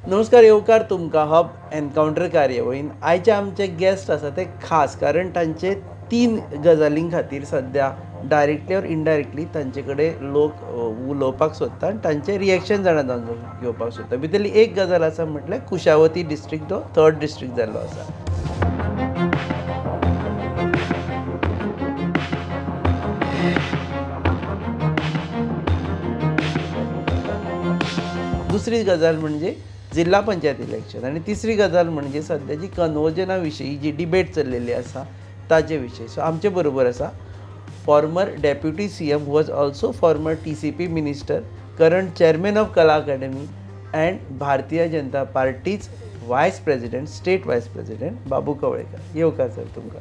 नमस्कार येवकार तुमकां हब एनकावंटर कार्यावळीन आयचे आमचे गेस्ट आसा ते खास कारण तांचे 3 गजालीं खातीर सद्या डायरेक्टली ऑर इनडायरेक्टली तांचे कडेन लोक उलोवपाक सोदता आनी तांचे रिएक्शन जाणा घेवपाक सोदता. भितरली एक गजाल आसा म्हटल्यार कुशावती डिस्ट्रिक्ट जो 3rd डिस्ट्रिक्ट जाल्लो आसा. दुसरी गजाल म्हणजे जिल्हा पंचायत इलेक्शन आणि तिसरी गजाल म्हणजे सद्याची कन्वर्जना विशीं जी डिबेट चल्लेली आसा ताचे विशीं. सो आमचे बरोबर आसा former deputy CM who was also former TCP minister, current chairman of Kala academy and Bharatiya Janata party's vice president, state vice president Babu Kavlekar. येवकार सर तुमकां.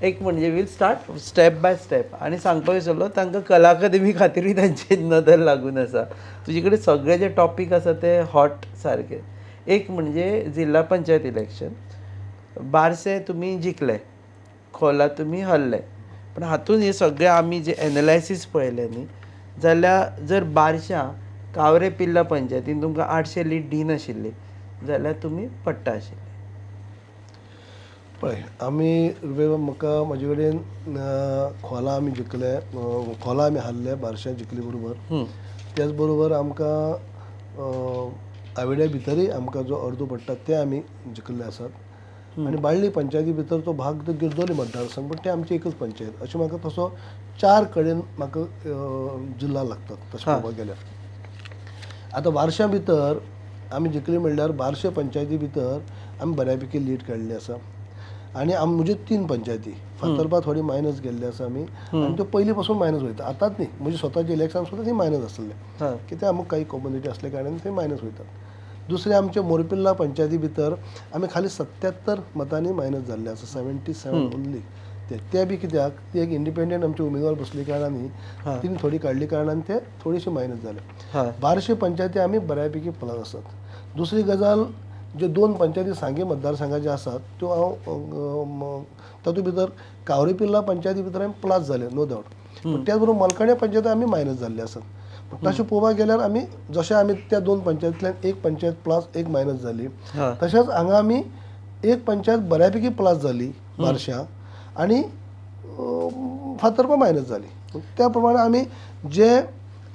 एक म्हणजे we'll start step by step आनी सांगपाक विसरलो तांकां कला अकादेमी खातीरूय तांची नदर लागून आसा. तुजे कडेन सगळे जे टॉपीक आसा ते हॉट सारके. एक म्हणजे जिल्हा पंचायत इलेक्शन. बारशे तुमी जिखले, खोला तुमी हरले, पण हातूंत हे सगळे आमी जे एनालायसीस पळयले न्ही जाल्यार जर बारश्यां कावरे पिल्ला पंचायतीन तुमकां 800 लीड दिनाशिल्ली जाल्यार तुमी पडटा आशिल्ले. पळय आमी म्हाका म्हाजे कडेन खोला आमी जिखले, खोला आमी हारले, बारश्यां जिखले बरोबर. त्याच बरोबर आमकां आवेड्या भितरय आमकां जो अर्दो पडटा ते आमी जिखले आसात. आनी बाळ्ळी पंचायती भितर तो भाग तो गिरदोली मतदारसंघ, पण ते आमची एकच पंचायत. अशें म्हाका तसो 4 कडेन म्हाका जिल्ला लागतात तशें पळोवपाक गेल्यार. आतां बारश्यां भितर आमी जिखली म्हणल्यार बारशे पंचायती भितर आमी बऱ्यापैकी लीड काडली आसा. आनी म्हज्यो 3 पंचायती फातर्पा थोडी मायनस गेल्ली आसा आमी, आनी त्यो पयलीं पासून मायनस वयता. आतांच न्ही, म्हजी स्वताची इलेक्शन सुद्दां ती मायनस आसले, कित्याक आमकां काही कम्युनिटी आसल्या कारणान ते मायनस वयतात. दुसरे आमचे मोरपिल्ला पंचायती भितर आमी खाली 77 मतांनी मायनस जाल्ले आसा, 77 ओन्ली. ते बी कित्याक ती एक इंडिपेंडंट आमची उमेदवार बसले कारणान तिणी थोडी काडली कारणान ते थोडीशी मायनस जाले. बारशे पंचायती आमी बऱ्यापैकी प्लस आसात. दुसरी गजाल, जे 2 पंचायती सांगे मतदारसंघाचे आसात त्यो हांव तातूंत भितर कावरे पिल्ला पंचायती भितर आमी प्लस जाले, नो डावट. पूण त्याच बरोबर मलकाण्या पंचायती आमी मायनस जाल्ले आसात. तशें पळोवपाक गेल्यार आमी जशें आमी त्या 2 पंचायतींतल्यान एक पंचायत प्लस एक मायनस जाली, तशेंच हांगा आमी एक पंचायत बऱ्यापैकी प्लस जाली बारश्यां, आनी फातर्पा मायनस जाली. त्या प्रमाणे आमी जे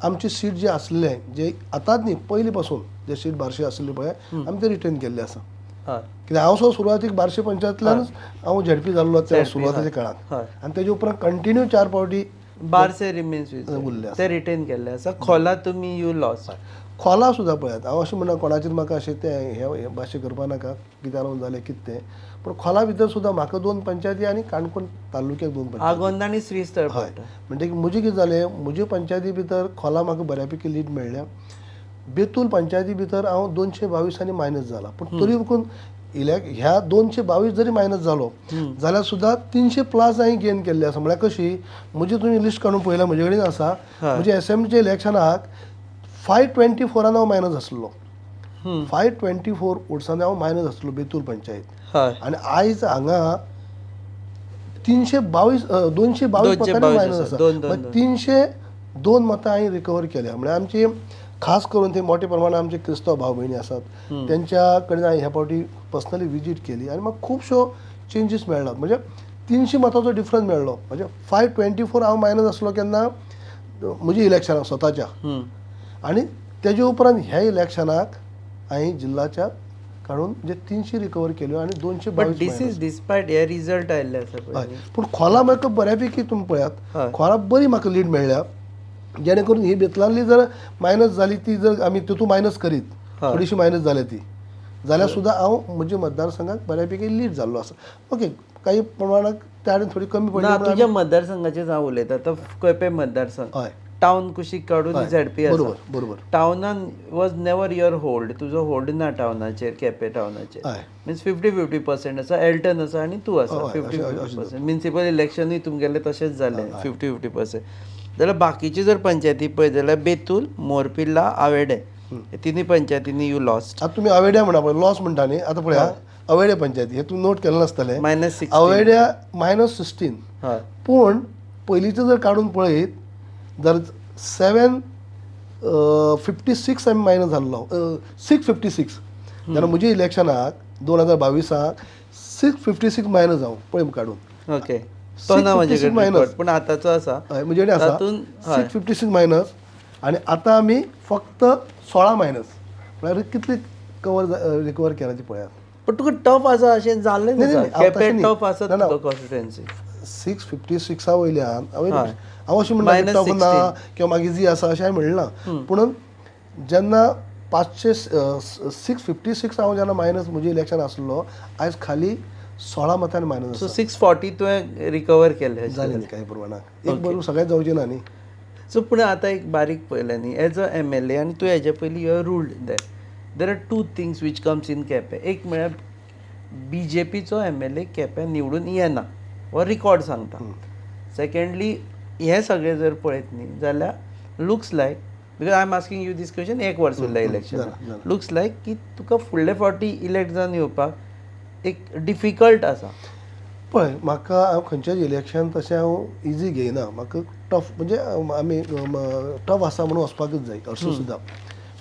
आमची सीट जे आसले, जे आतांच न्ही पयलीं पासून जे सीट बारशे आसले पळय आमी ते रिटेन केल्ले आसा. कित्याक हांव सो सुरवातीक बारशे पंचायतींतल्यानच हांव झेडपी जाल्लो त्या सुरवातेच्या काळांत, आनी तेजे उपरांत कंटिन्यू 4 फावटी बारशे रिमेन्स उरले ते रिटेन केल्ले आसा. खोला तुमी यू लॉस. खोला सुद्दां पळयात, हांव अशें म्हणना कोणाचेर म्हाका अशें ते हे भाशे करपा नाका कित्याक लागून जालें कितें तें, पूण खोला भितर सुद्दां म्हाका 2 पंचायती आनी काणकोण तालुक्याक 2 पंचायती, आगोंद आनी श्रीस्थळ. म्हणजे म्हजें कितें जालें, म्हज्यो पंचायती भितर खोला म्हाका बऱ्यापैकी लीड मेळ्ळ्या. बेतूल पंचायती भितर हांव 222 मायनस जाला, पूण तरी पूण ह्या 222 जरी मायनस जालो जाल्यार सुद्दां 300 प्लस हांवें गेन केल्ले आसा. म्हळ्यार कशी, म्हजी तुमी लिस्ट काडून पळयल्या म्हजे कडेन आसा, म्हणजे एसेंब्लीच्या इलेक्शनाक 524 हांव मायनस आसलो. 524 वोट्सांनी हांव मायनस आसलो बेतूल पंचायत. आनी आयज हांगा 222 मतांनी मायनस आसा. 302 मतां हांवें रिकवर केल्या. म्हळ्यार आमची खास करून ते मोठ्या प्रमाणात आमचे क्रिस्तांव भाव भयणी आसात, त्यांच्या कडेन हांवें ह्या फावटी पर्सनली विजीट केली आनी म्हाका खुबश्यो चेंजीस मेळ्ळात. म्हणजे 300 मतांचो डिफरन्स मेळ्ळो. म्हणजे 524 हांव मायनस आसलो केन्ना म्हजी इलेक्शनाक स्वताच्या, आनी तेजे उपरांत ह्या इलेक्शनाक हांवें जिल्ल्याच्या काडून जे 300 रिकवर केल्यो आनी 222 डिस्पायट हे रिजल्ट आयिल्ले आसा. पूण खोला म्हाका बऱ्यापैकी तुमी पळयात, खोला बरी म्हाका लीड मेळ्ळ्या. जेणे करून ही बेतलांतली जर मायनस जाली ती जर आमी तितून मायनस करीत, थोडीशी मायनस जाल्या ती जाल्यार सुद्दां हांव म्हज्या मतदारसंघाक बऱ्यापैकी लीड जाल्लो आसा. ओके, काही प्रमाणात त्या थोडी कमी पडली. तुज्या मतदारसंघाचेर हांव उलयतां, तो केपें मतदारसंघ टावन कुशीक काडून झेडपी आसा. बरोबर. टावनान वॉज नेवर युअर होल्ड, तुजो होल्ड ना टावनाचेर, केपें टावनाचेर. मिन्स 50-50% आसा. एल्टन आसा आनी तूं आसा 50-50%. म्युनिसिपल इलेक्शनूय तुमगेलें तशेंच जालें 50-50%. जाल्यार बाकीचे जर पंचायती पळय जाल्यार बेतूल, मोरपिल्ला, आवेडे हे 3 पंचायतींनी यू लॉस्ट. आतां तुमी आवेड्या म्हणा पळय लॉस म्हणटा न्ही, आतां पळया अवेड्या पंचायती हे तुमी नोट केलें नासतलें, -16. अवेड्या -16. पूण पयलींचें जर काडून पळयत जाल्यार 756 आमी मायनस जाल्लो, 656 जेन्ना म्हज्या इलेक्शनाक 2022 656 मायनस हांव पळय काडून ओके तो ना म्हाजे 656 कडेन minus. report, पण आतांचो आसा म्हजे कडेन आसा तातूंत 656 मायनस आनी आतां आमी फक्त 16 मायनस म्हळ्यार कितली रिकवर केला ती पळयात. पण तुका टफ आसा अशें जाल्लें नाही, आसा नाही, हांव केपें तशें नाही. टफ आसा ना, ना. तुका कॉन्स्टिट्युएन्सी 656 वयल्यान हय. हांव अशें म्हणना Minus टफ ना 16. किंवा मागीर इजी आसा अशें हांवें म्हणना, पूण जेन्ना 656 हांव जेन्ना मायनस म्हजें इलेक्शन आसलो आयज खाली 16 मतांनी मायनस सो 640 तुवें रिकवर केले जालें न्ही कांय प्रमाणात एक बरोबर सगळ्यात जावचें ना न्ही. सो पूण आतां एक बारीक पळयलें न्ही एज अ MLA आनी तूं हेजे पयलीं you ruled there are two things which comes in Quepem. एक म्हळ्यार BJPचो MLA केपें निवडून येना हो रिकॉर्ड सांगता. सेकंडली हें सगळें जर पळयत न्ही जाल्यार looks like because I am asking you this question एक वर्स उरलें इलेक्शन लुक्स लायक की तुका फुडले फावटी इलेक्ट जावन येवपाक एक डिफिकल्ट आसा. पळय म्हाका हांव खंयचेंच इलेक्शन तशें हांव इजी घेयना. म्हाका टफ म्हणजे आमी टफ आसा म्हणून वचपाकूच जाय हरशीं सुद्दां.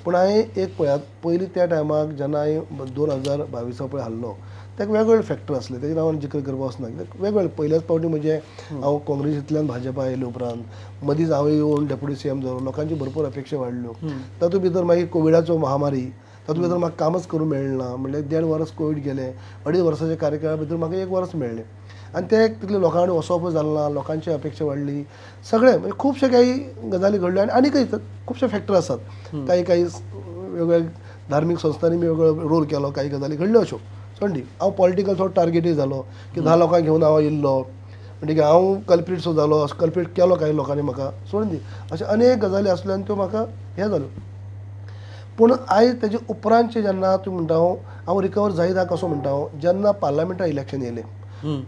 पूण हांवें एक पळयात पयलीं त्या टायमाक जेन्ना हांवें 2022 पळय हारलो ताका वेगवेगळे फॅक्टर आसले तेजेर हांव जिक्र करपाक वचना कित्याक वेगवेगळे पयल्याच फावटी म्हणजे हांव काँग्रेसींतल्यान भाजपा येयले उपरांत मदींच हांव येवन डेप्युटी CM जालो लोकांची भरपूर अपेक्षा वाडल्यो. तातूंत भितर मागीर कोविडाचो महामारी तातूंत भितर म्हाका कामच करूंक मेळना म्हणल्यार 1.5 वर्स कोवीड गेले 2.5 वर्साच्या कार्यकाळा भितर म्हाका 1 वर्स मेळ्ळें आनी ते तितले लोकां कडेन वचप जालना लोकांची अपेक्षा वाडली सगळें म्हणजे खुबशे काही गजाली घडल्यो आनी काही खुबशे फॅक्टर आसात. काही वेगवेगळ्या धार्मीक संस्थांनी वेगळो रोल केलो काही गजाली घडल्यो अश्यो चड हांव पॉलिटिकल थोडो टार्गेटूय जालो की 10 लोकांक घेवन हांव येयल्लो म्हणजे हांव कल्प्रीट सो जालो कल्प्रीट केलो काही लोकांनी म्हाका सोडून अशें अनेक गजाली आसल्यो आनी त्यो म्हाका हें जाल्यो. पूण आयज तेजे उपरांतचे जेन्ना तूं म्हणटा हांव रिकवर जायता कसो म्हणटा जेन्ना पार्लमेंटा इलेक्शन येयलें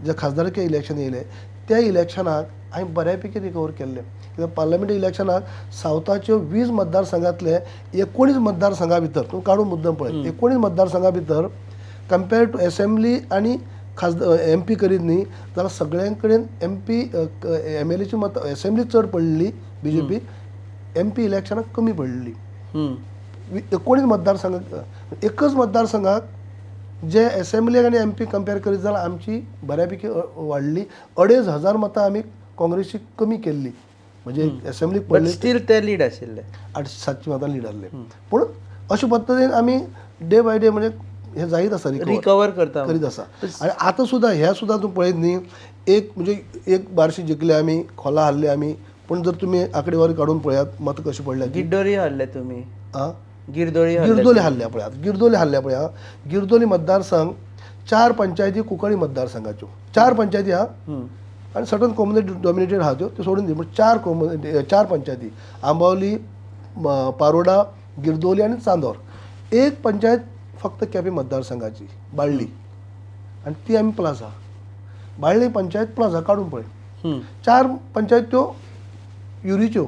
जे खासदारके इलेक्शन येयलें त्या इलेक्शनाक हांवें बऱ्यापैकी रिकवर केल्लें कित्याक पार्लमेंट इलेक्शनाक सावथाच्यो 20 मतदारसंघांतले 19 मतदारसंघां भितर तूं काडून मुद्दम पळय 19 मतदारसंघां भितर कंपेर टू असेंब्ली आनी खासदार MP करीत न्ही जाल्यार सगळ्यां कडेन MP MLAची मत असेंब्ली चड पडलेली BJP MP इलेक्शनाक कमी पडलेली. 19 मतदारसंघाक एकच मतदारसंघाक जे असेंब्लीक आनी MP कंपेर करीत जाल्यार आमची बऱ्यापैकी वाडली 2,500 मतां आमी काँग्रेसची कमी केल्ली म्हणजे असेंब्लीक पडली स्टील ते लीड आशिल्ले 800-700 मतां लीड आसले. पूण अशे पद्दतीन आमी डे बाय डे म्हणजे हे जायत आसा रिकवर करता करीत आसा. आनी आतां सुद्दां हें सुद्दां तूं पळयत न्ही एक म्हणजे एक बारशी जिखले आमी खोला हारले आमी पूण जर तुमी आंकडेवारी काडून पळयात मत कशी पडल्या गिड्डोरी हारले तुमी आं गिरदोळी गिरदोली हारल्या पळयात गिरदोली हारल्या पळय गिरदोली मतदारसंघ 4 पंचायती कुंकळी मतदारसंघाच्यो 4 पंचायती आनी सर्टन कम्युनिटी डॉमिनेटेड आहा त्यो सोडून दी पूण 4 पंचायती आंबावली पारोडा गिरदोली आनी चांदोर एक पंचायत फक्त केपें मतदारसंघाची बाळ्ळी आनी ती आमी प्लाझा बाळ्ळी पंचायत प्लाझा काडून पळय 4 पंचायत त्यो युरीच्यो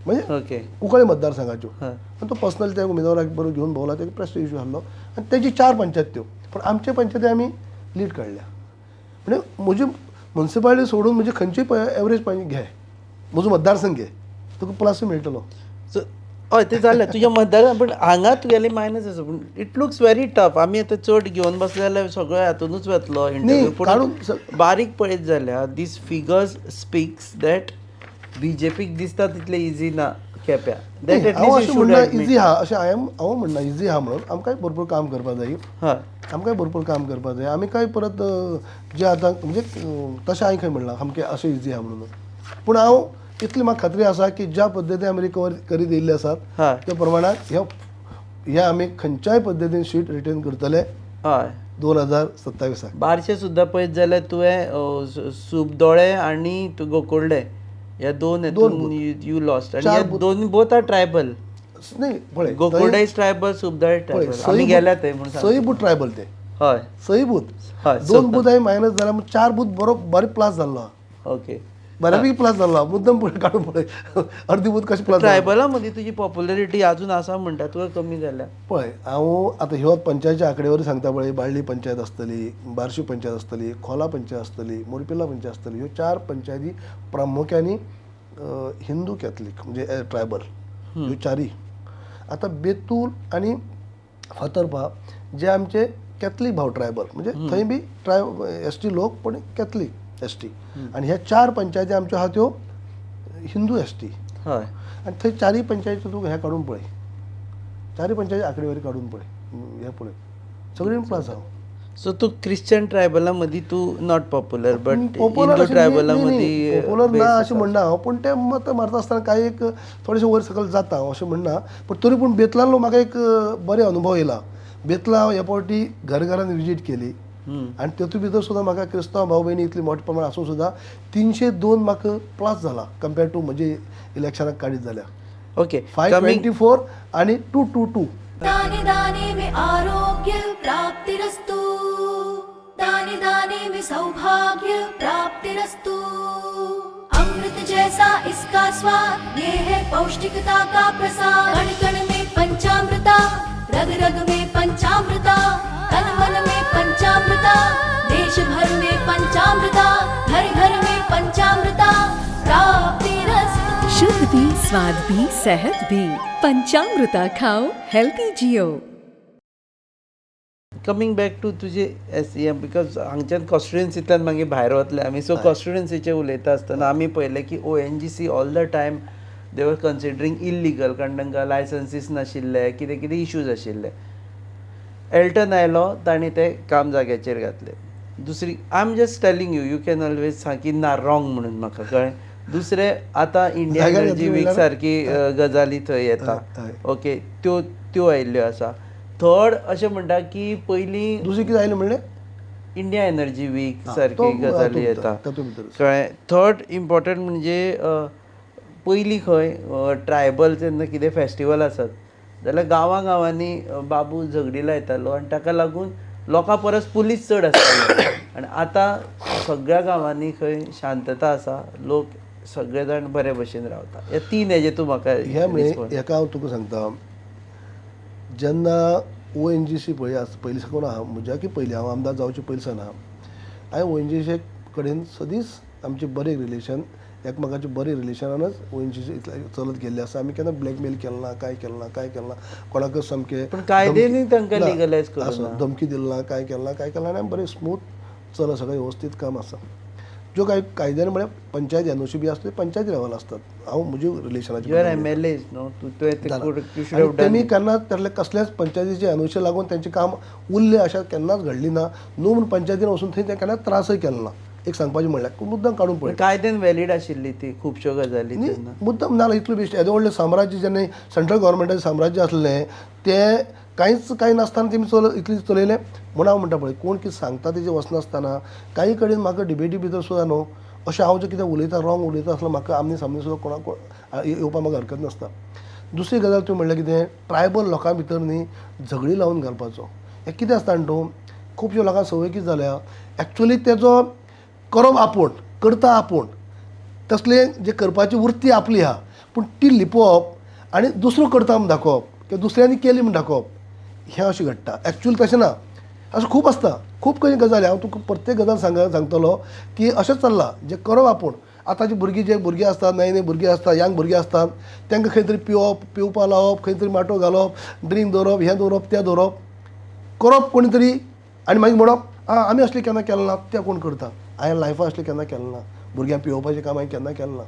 म्हणजे ओके कुंकळी मतदारसंघाच्यो आनी तो पर्सनल त्या उमेदवाराक बरोबर घेवन भोवला तेका प्रेस्टीज इश्यू आसलो आनी तेजी 4 पंचायत त्यो पूण आमचे पंचायती आमी लीड काडल्या म्हणजे म्हजी म्युन्सिपालिटी सोडून म्हणजे खंयचीय एवरेज घे म्हजो मतदारसंघ घे तुका प्लस मेळटलो. हय ते जालें तुज्या मतदार पूण हांगा तुगेले मायनस आसा पूण इट लुक्स व्हेरी टफ आमी आतां चड घेवन बसले जाल्यार सगळो हातूनच वतलो इंटरव्यू पूण बारीक पळयत जाल्यार दीस फिगर्स स्पीक्स दॅट BJPक दिसता तितले इजी ना केप्या हांव अशें म्हणना इजी आहा अशें हांव म्हणना इजी आहा म्हणून आमकांय भरपूर काम करपा जाय आमकांय भरपूर काम करपा जाय आमी काय परत जे आतां म्हणजे तशें हांवें खंय म्हणलां सामकें अशें इजी आहा म्हणून पूण हांव इतली म्हाका खात्री आसा की ज्या पद्दतीन आमी रिकवर करीत येयल्ले आसात त्या प्रमाणात हे आमी खंयच्याय पद्दतीन शीट रिटेन करतले हय 2027 बारशे सुद्दां पळयत जाल्यार तुवें सुबदोळे आनी गोकुळडे ह्या दोन यू लॉस्ट आनी ह्या दोन बोथ आर ट्रायबल नाही पळय गोकुळडे इज ट्रायबल सुबदोळे ट्रायबल आमी गेल्या थंय म्हणून सई बूथ ट्रायबल ते हय सई बूथ 2 बूथ हांवें मायनस जाला 4 बूथ बरो प्लस जाल्लो ओके बऱ्यापैकी प्लस जाल्लो मुद्दम पळय काडून पळय अर्दी बूथ कशें प्लस ट्रायबला मदीं तुजी पॉप्युलरिटी अजून आसा म्हणटा तुका कमी जाल्या पळय हांव आतां ह्यो पंचायतीच्या आंकडेवारी सांगता पळय बाळ्ळी पंचायत आसतली बार्शी पंचायत आसतली खोला पंचायत आसतली मोरपिला पंचायत आसतली ह्यो 4 पंचायती प्रामुख्यानी हिंदू कॅथलीक म्हणजे ट्रायबल ह्यो 4 आतां बेतूल आनी फातर्पा जे आमचे कॅथलीक भाव ट्रायबल म्हणजे थंय बी ST लोक पण कॅथलीक ST आणि ह्या 4 पंचायती आमच्यो आहा त्यो हिंदू ST हय आणि थंय 4 पंचायती तूं हे काडून पळय 4 पंचायती आंकडेवारी काडून पळय हे पळय सगळीं प्लस आहा सो तू क्रिश्चन ट्रायबला मदी तू not popular but popular Hindu ट्रायबला मदी पॉप्युलर ना अशें म्हणना हांव पण ते मत मारता आसतना कांय एक थोडेशें वयर सकयल जाता अशें म्हणना पण तरी पूण बेतलांतलो म्हाका एक बरे अनुभव येयला बेतला हांव ह्या फावटी घरान विजीट केली आनी तेतूंत भितर सुद्दां म्हाका क्रिस्तांव भाव भयणी इतली मोठ्या प्रमाणात आसून सुद्दां 302 म्हाका प्लस जाला कंपेर्ड टू म्हजे इलेक्शनाक काडीत जाल्यार ओके 524 आणि 222 दाने दाने में आरोग्य प्राप्तिरस्तु दाने दाने में सौभाग्य प्राप्तिरस्तु अमृत जैसा इसका स्वाद ये है पौष्टिकता का प्रसाद कण कण में पंचामृता रग रग में पंचामृता तन मन में पंचामृता देश भर में पंचामृता घर घर में पंचामृता प्राप्तिरस्तु शुद्ध भी स्वाद भी सेहत भी पंचामृता खाओ हेल्थी जियो कमिंग बॅक टू तुजे SEM बिकॉज हांगच्यान कॉन्स्टिट्युएन्सींतल्यान मागीर भायर वतले आमी सो कॉन्स्टिट्युएन्सीचे उलयता आसतना आमी पळयलें की ONGC ऑल द टायम दे वर कन्सिडरींग इल्लिगल कारण तांकां लायसन्सीस नाशिल्ले कितें कितें इश्यूज आशिल्ले एल्टन आयलो ताणें ते काम जाग्याचेर घातले दुसरी I am just telling you can always सांग की ना रॉंग म्हणून म्हाका कळ्ळें दुसरें आतां इंडिया एनर्जी वीक सारकी गजाली थंय येता ओके त्यो त्यो आयिल्ल्यो आसा थर्ड अशें म्हणटा की पयलीं दुसरी कितें आयलें म्हणलें इंडिया एनर्जी वीक सारकी गजाली येता तातूंत भितर कळ्ळें थर्ड इम्पॉर्टंट म्हणजे पयलीं खंय ट्रायबल जेन्ना कितें फेस्टिवल आसत जाल्यार गांवांनी बाबू झगडी लायतालो आनी ताका लागून लोकां परस पुलीस चड आसताले आनी आतां सगळ्या गांवांनी खंय शांतता आसा लोक सगळे जाण बरे भशेन रावता हे 3 हेजे तूं म्हाका हे म्हणजे हेका हांव तुका सांगता जेन्ना ONGC पयलीं साकून आहा म्हज्या की पयलीं हांव आमदार जावचे पयलींसान आहा हांवें ONGC कडेन सदींच आमचे बरें रिलेशन एकमेकाचे बरें रिलेशनानच ONGC चलत गेल्ले आसा आमी केन्ना ब्लॅकमेल केलें ना काय केलें ना कोणाक सामकें पण कायद्यानी तांकां लिगलायज करूं धमकी दिली ना काय केलें ना आनी बरें स्मूथ चलत सगळें व्यवस्थीत काम आसा ज्यो कांय कायद्यान म्हळ्यार पंचायत NOC बी आसता पंचायती लेवल आसतात हांव म्हज्या रिलेशनाचे MLAs न्हू तेमी केन्ना त्यातले कसल्याच पंचायतीचे NOC लागून तेंचें काम उरलें अशें केन्नाच घडली ना न्हू म्हूण पंचायतीन वचून थंय ते केन्ना त्रासय केलो ना एक सांगपाचें म्हणल्यार मुद्दम काडून पळय कायद्यान वॅलीड आशिल्ली ती खुबश्यो गजाली मुद्दम नाजाल्यार इतलो बेश्ट येदे व्हडलें साम्राज्य जेन्ना सेंट्रल गव्हर्मेंटाचें साम्राज्य आसलें तें कांय नासतना तेमी इतलें चलयलें म्हूण हांव म्हणटा पळय कोण कितें सांगता तेजें वचनासतना काही कडेन म्हाका डिबेटी भितर सुद्दां न्हू अशें हांव जें कितें उलयता रॉंग उलयता आसल्यार म्हाका आमने सामने सुद्दां कोणाक येवपाक म्हाका हरकत नासता दुसरी गजाल तुवें म्हणलें कितें ट्रायबल लोकां भितर न्ही झगडी लावन घालपाचो हें कितें आसता न्हू खुबश्या लोकांक संवय कितें जाल्या एक्चुअली तेजो करप आपूण करता आपूण तसलें जें करपाची वृत्ती आपली आहा पूण ती लिपोवप आनी दुसरो करता म्हूण दाखोवप किंवां दुसऱ्यांनी केली म्हूण दाखोवप हें अशें घडटा एक्चुअली तशें ना अशें खूब आसता खूब खंय गजाली हांव तुका प्रत्येक गजाल सांगतलो की अशेंच चल्लां जें करप आपूण आतांची भुरगीं आसतात नये भुरगीं आसतात यंग भुरगीं आसतात तांकां खंय तरी पिवपा लावप खंय तरी माटो घालप ड्रिंक दवरप हें दवरप तें दवरप करप कोणी तरी आनी मागीर म्हणप आमी असलें केन्ना केलें ना तें कोण करता हांवें लायफा असलें केन्ना केलें ना भुरग्यांक पिवपाचें काम हांवें केन्ना केलें ना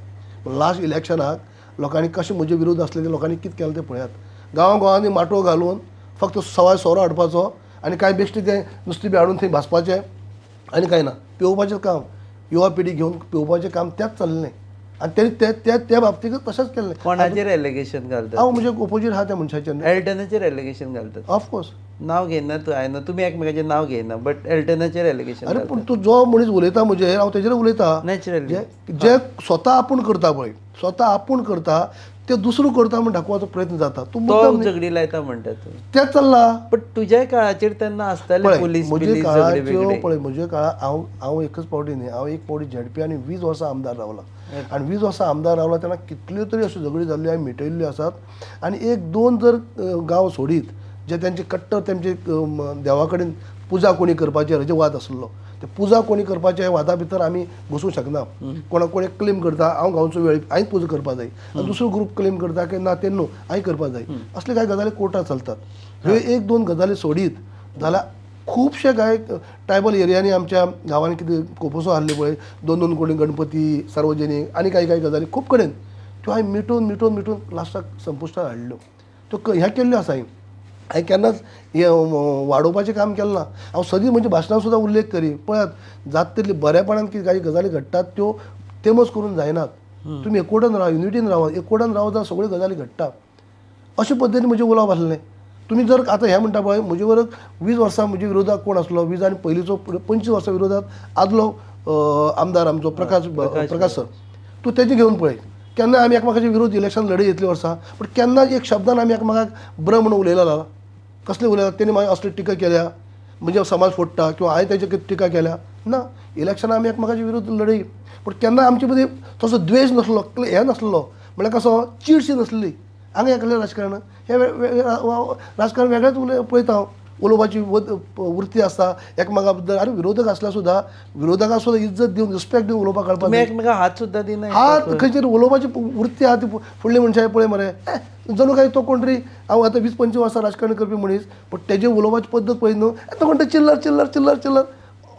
पूण लास्ट इलेक्शनाक लोकांनी कशें म्हजे विरोध आसले ते लोकांनी कितें केलें तें पळयात गांवांनी माटो घालून फक्त सवाय सोरो हाडपाचो आनी कांय बेश्टे तें नुस्तें बी हाडून थंय भाजपाचें आनी कांय ना पिवपाचें काम युवा पिढी घेवन पिवपाचें काम तेंच चल्लें आनी त्या बाबतींत तशेंच केल्लें कोणाचेर एलिगेशन घालतात हांव म्हणजे ओपोजीट आहा त्या मनशाचेर एल्टनाचेर एलिगेशन घालतात ऑफकोर्स नांव घेयना तूं हांवें तुमी एकमेकाचें नांव घेयना बट एल्टनाचेर एलिगेशन अरे पूण तूं जो मनीस उलयता म्हजेर हांव तेजेर उलयता नॅचरली जे स्वता आपूण करता पळय स्वता आपूण करता ते दुसरो करता म्हूण दाखोवपाचो प्रयत्न जाता तूं तो झगडी लायता म्हणटा तूं तेंच चल्लां बट तुज्या काळाचेर तेन्ना आसताले पुलीस म्हजे काळाच्यो पळय म्हज्या काळांत हांव एकच पावटी न्ही हांव एक पावटी झेडपी आनी 20 वर्सां आमदार रावला आनी 20 वर्सां आमदार रावला तेन्ना कितल्यो तरी अश्यो झगडी जाल्ल्यो हांवें मिटयल्ल्यो आसात आनी 1-2 जर गांव सोडीत जे तेंचे कट्टर तेंचे देवा कडेन पुजा कोणी करपाचेर हेजे वाद आसलो ते पुजा कोणी करपाच्या वादा भितर आमी घुसूंक शकना कोणाक कोणी क्लेम करता हांव गांवचो वेळ हांवें पुजा करपाक जाय आनी दुसरो ग्रूप क्लेम करता की ना ते न्हू हांवें करपाक जाय असले कांय गजाली कोर्टात चलतात ह्यो 1-2 गजाली सोडीत जाल्यार खुबशे कांय ट्रायबल एरियांनी आमच्या गांवांनी कितें कोपोसो हाडले पळय 2-2 कोणी गणपती सार्वजनीक आनी काही गजाली खूब कडेन त्यो हांवें मिटून लास्टाक संपुश्टाक हाडल्यो त्यो ह्या केल्ल्यो आसा हांवें केन्नाच हे वाडोवपाचें काम केलें ना हांव सदीं म्हणजे भाशणां सुद्दां उल्लेख करी पळयात जात तितली बऱ्यापणान कितें काही गजाली घडटात त्यो तेमच करून जायनात तुमी एकोडन रावा युनिटीन रावा एकोडन रावा जाल्यार सगळ्यो गजाली घडटा अशे पद्दतीन म्हजें उलोवप आसलें तुमी जर आतां हें म्हणटा पळय म्हजे वर 20 वर्सां म्हजे विरोधाक कोण आसलो 20 आनी पयलींचो 25 वर्सां विरोधात आदलो आमदार आमचो प्रकाश सर तूं तेजें घेवन पळय केन्ना आमी एकामेकाचे विरोध इलेक्शन लढय इतलीं वर्सां पूण केन्ना एक शब्दान आमी एकामेकाक ब्र म्हणून उलयला कसले उलयला तेणी मागीर असली टिका केल्या म्हणजे समाज फोडटा किंवा हांवें तेजे टिका केल्या ना इलेक्शनां आमी एकामेकाचे विरोध लढय पूण केन्ना आमचे मदीं तसो द्वेश नासलो हें नासलो म्हळ्यार कसो चिडशी नासली हांगा एकलें राजकारण हें राजकारण वेगळेंच पळयता हांव उलोवपाची वृत्ती आसता एकामेका बद्दल आनी विरोधक आसल्यार सुद्दां विरोधकाक सुद्दां इज्जत दिवन रिस्पेक्ट दिवन उलोवपाक कळपाक एकामेकाक हात सुद्दां दिना हात खंयतरी उलोवपाची वृत्ती आहा ती फुडले मनशाय पळय मरे जणू काय तो कोण तरी हांव आतां 20-25 वर्सां राजकारण करपी मनीस पूण तेजे उलोवपाची पद्दत पळय न्हू तो कोण चिल्लर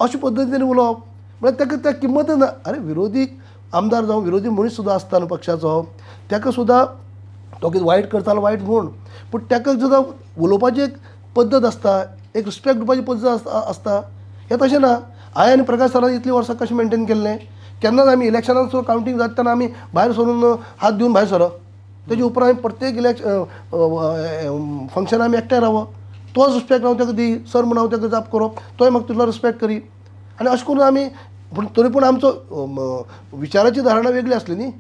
अशे पद्दतीन उलोवप म्हळ्यार ताका त्या किंमत ना अरे विरोधी आमदार जावं विरोधी मनीस सुद्दां आसता न्हू पक्षाचो ताका सुद्दां तो कितें वायट करता जाल्यार वायट म्हूण पूण ताका सुद्दां उलोवपाची एक पद्दत आसता एक रिस्पेक्ट दिवपाची पद्दत आसता हें तशें ना हांवें आनी प्रकाश सरान इतलीं वर्सां कशें मेंटेन केल्लें केन्नाच आमी इलेक्शनाक सुद्दां कावंटींग जाता तेन्ना आमी भायर सरून हात दिवन भायर सरप तेजे उपरांत आमी प्रत्येक फंक्शनाक आमी एकठांय रावप तोच रिस्पेक्ट हांव ताका दी सर म्हणून हांव ताका जाप करप तोय म्हाका तितलो रिस्पेक्ट करी आनी अशें करून आमी पूण तरी पूण आमचो विचाराची धारणा वेगळी आसली न्ही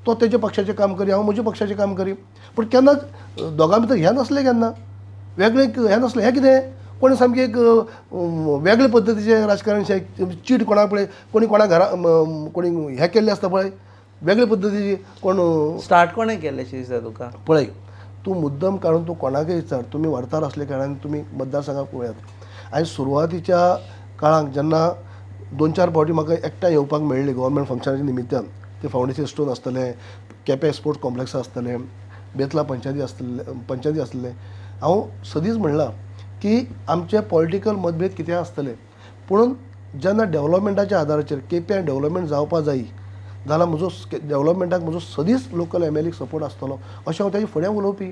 तो तेजे पक्षाचें काम करी हांव म्हज्या पक्षाचें काम करी पूण केन्नाच दोगां भितर हें नासलें केन्ना वेगळें हें नासलें हें कितें कोणी सामकें एक वेगळे पद्दतीचें राजकारण चीट कोणा पळय कोणी कोणा घरा कोणी हें केल्लें आसता पळय वेगळे पद्दतीची कोण स्टार्ट कोणें केल्लें अशें दिसता तुका पळय तूं मुद्दम काडून तूं कोणाकय विचार तुमी वार्ताहर असले कारणान तुमी मतदारसंघाक पळयात आनी सुरवातीच्या काळाक जेन्ना 2-4 फावटी म्हाका एकठांय येवपाक मेळ्ळें गव्हर्मेंट फंक्शनाच्या निमित्यान ते फावंडेशन स्टोन आसतलें केपें स्पोर्ट्स कॉम्प्लेक्स आसतलें बेतला पंचायती आसतलें हांव सदींच म्हणलां की आमचे पॉलिटिकल मतभेद कितें आसतले पूण जेन्ना डेव्हलपमेंटाच्या आदाराचेर केपें डेव्हलपमेंट जावपा जायी जाल्यार म्हजो डेव्हलपमेंटाक म्हजो सदींच लोकल एमएलएक सपोर्ट आसतलो अशें हांव तेजे फुडें उलोवपी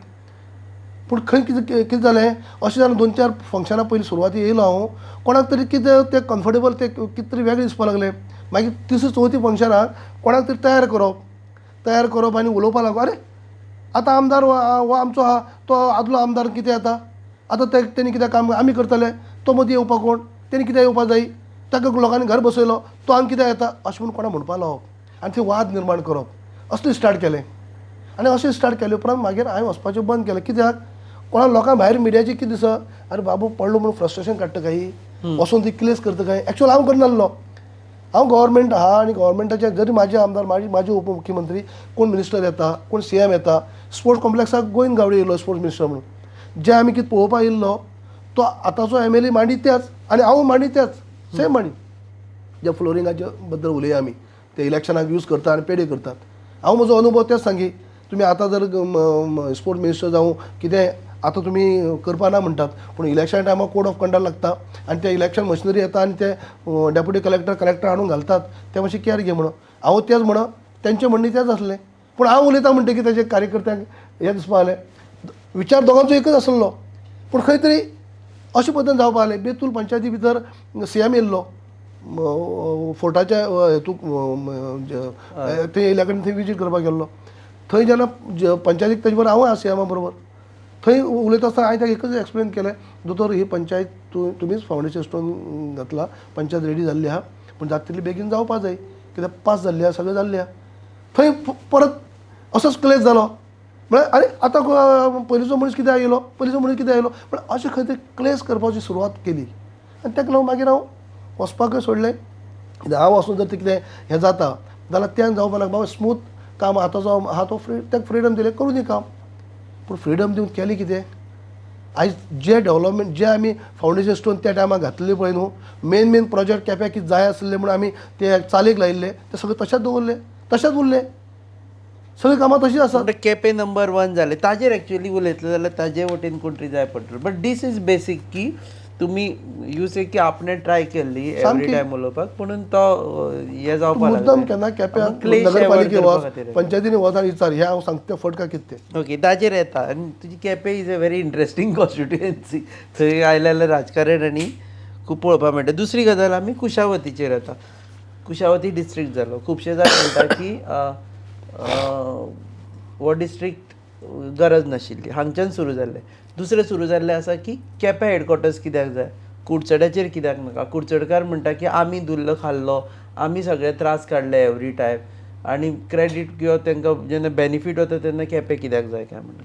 पूण खंय कितें जालें अशें जालें 2-4 फंक्शनां पयलीं सुरवाती येयलो हांव कोणाक तरी कितें तें कम्फर्टेबल तें कितें तरी वेगळें दिसपाक लागलें मागीर 3-4 फंक्शनाक कोणाक तरी तयार करप आनी उलोवपाक लागप अरे आतां आमदार हो आमचो आहा तो आदलो आमदार कितें येता आतां तेणी कितें काम आमी करतले तो मदीं येवपाक कोण तेणी कितें येवपाक जायी ताका लोकांनी घर बसयलो तो हांगा कितें येता अशें म्हणून कोणा म्हणपाक लावप आनी थंय वाद निर्माण करप असलें स्टार्ट केलें आनी अशें स्टार्ट केले उपरांत मागीर हांवें वचपाचें बंद केलें कित्याक कोणा लोकांक भायर मिडियाचें कितें दिसता अरे बाबू पडलो म्हणून फ्रस्ट्रेशन काडटा काय वचून ती क्लेस करता काय एक्चुअल हांव करनासलो हांव गव्हर्मेंट आहा आनी गव्हर्मेंटाचे जरी म्हाजे आमदार म्हाजे उपमुख्यमंत्री कोण मिनिस्टर येता कोण CM येता स्पोर्ट्स कॉम्प्लेक्साक गोंयन गावडे येयलो स्पोर्ट्स मिनिस्टर म्हणून जे आमी कितें पळोवपाक येयल्लो तो आतांचो MLA मांडी त्याच आनी हांव मांडी त्याच सेम मांडी जे फ्लोरिंगाच्या बद्दल उलया आमी ते इलेक्शनाक यूज करता आनी पेडे करतात हांव म्हजो अनुभव तेच सांगी तुमी आतां जर स्पोर्ट्स मिनिस्टर जावं कितें आतां तुमी करपा ना म्हणटात पूण इलेक्शन टायमार कोड ऑफ कंडक्ट लागता आनी ते इलेक्शन मशिनरी येता आनी ते डेप्युटी कलेक्टर हाडून घालतात ते मातशें केअर घे म्हणून हांव तेच म्हणून तेंचें म्हणणें तेच आसलें पूण हांव उलयता म्हणटा की तेजे कार्यकर्त्यांक हें दिसपा लागलें विचार दोगांचो एकच आसलो पूण खंय तरी अशे पद्दतीन जावपा लागलें बेतूल पंचायती भितर CM येयल्लो फोर्टाच्या ते येयल्या कडेन थंय विजीट करपाक गेल्लो थंय जेन्ना पंचायतीक तेजे बरोबर हांव CM बरोबर थंय उलयता आसतना हांवें ताका एकच एक्सप्लेन केलें दोतोर ही पंचायत तुमीच फावंडेशन स्टोन घातला पंचायत रेडी जाल्ली आहा पूण जाता तितली बेगीन जावपा जाय कित्याक पास जाल्ली आहा सगळें जाल्लें आहा थंय परत असोच क्लेश जालो म्हळ्यार अरे आतां पयलींचो मनीस कित्याक येयलो पूण अशें खंय तरी क्लेश करपाची सुरवात केली आनी ताका लागून मागीर हांव वचपाकय सोडलें कित्याक हांव वचून जर कितें हें जाता जाल्यार त्यान जावपा लागून बाबा स्मूथ काम आतांचो आहा तो ताका फ्रिडम दिलें करूं दी काम पूण फ्रिडम दिवन केलें कितें आयज जे डेव्हलपमेंट जे आमी फावंडेशन स्टोन त्या टायमार घातलेले पळय न्हू मेन प्रोजेक्ट केप्याक कितें जाय आसले म्हणून आमी ते चालीक लायिल्ले ते सगळे तशेंच दवरले तशेंच उरले सगळीं कामां तशींच आसा केपें नंबर 1 जालें ताजेर एक्चुअली उलयतलें जाल्यार ताजे वटेन कोण तरी जाय पडटलो बट दीस इज बेसीक की तुम्ही यू से की आपणे ट्राय केल्ली एवरी टायम उलोवपाक म्हणून तो हे जावपाक मुद्दम केन्ना केप्यां नगरपालिके वच पंचायतीनी वच आनी विचार हे हांव सांगता तें फट काय कितें तें. ओके ताजेर येता आनी तुजी Quepem is a very interesting constituency. थंय आयले जाल्यार राजकारण आनी खूब पळोवपाक मेळटा. दुसरी गजाल आमी कुशावतीचेर येता. कुशावती डिस्ट्रिक्ट जालो. खुबशे जाण म्हणटा की हो डिस्ट्रिक्ट गरज नाशिल्ली, हांगच्यान सुरू जाल्लें. दुसरें सुरू जाल्लें आसा की केपें हेडक्वॉर्टर्स कित्याक जाय, कुडचड्याचेर कित्याक नाका. कुडचडकार म्हणटा की आमी दुल्लो खाल्लो, आमी सगळे त्रास काडले एवरी टायम आनी क्रेडीट किंवा तांकां जेन्ना बेनिफीट वता तेन्ना केपें कित्याक जाय काय म्हणून.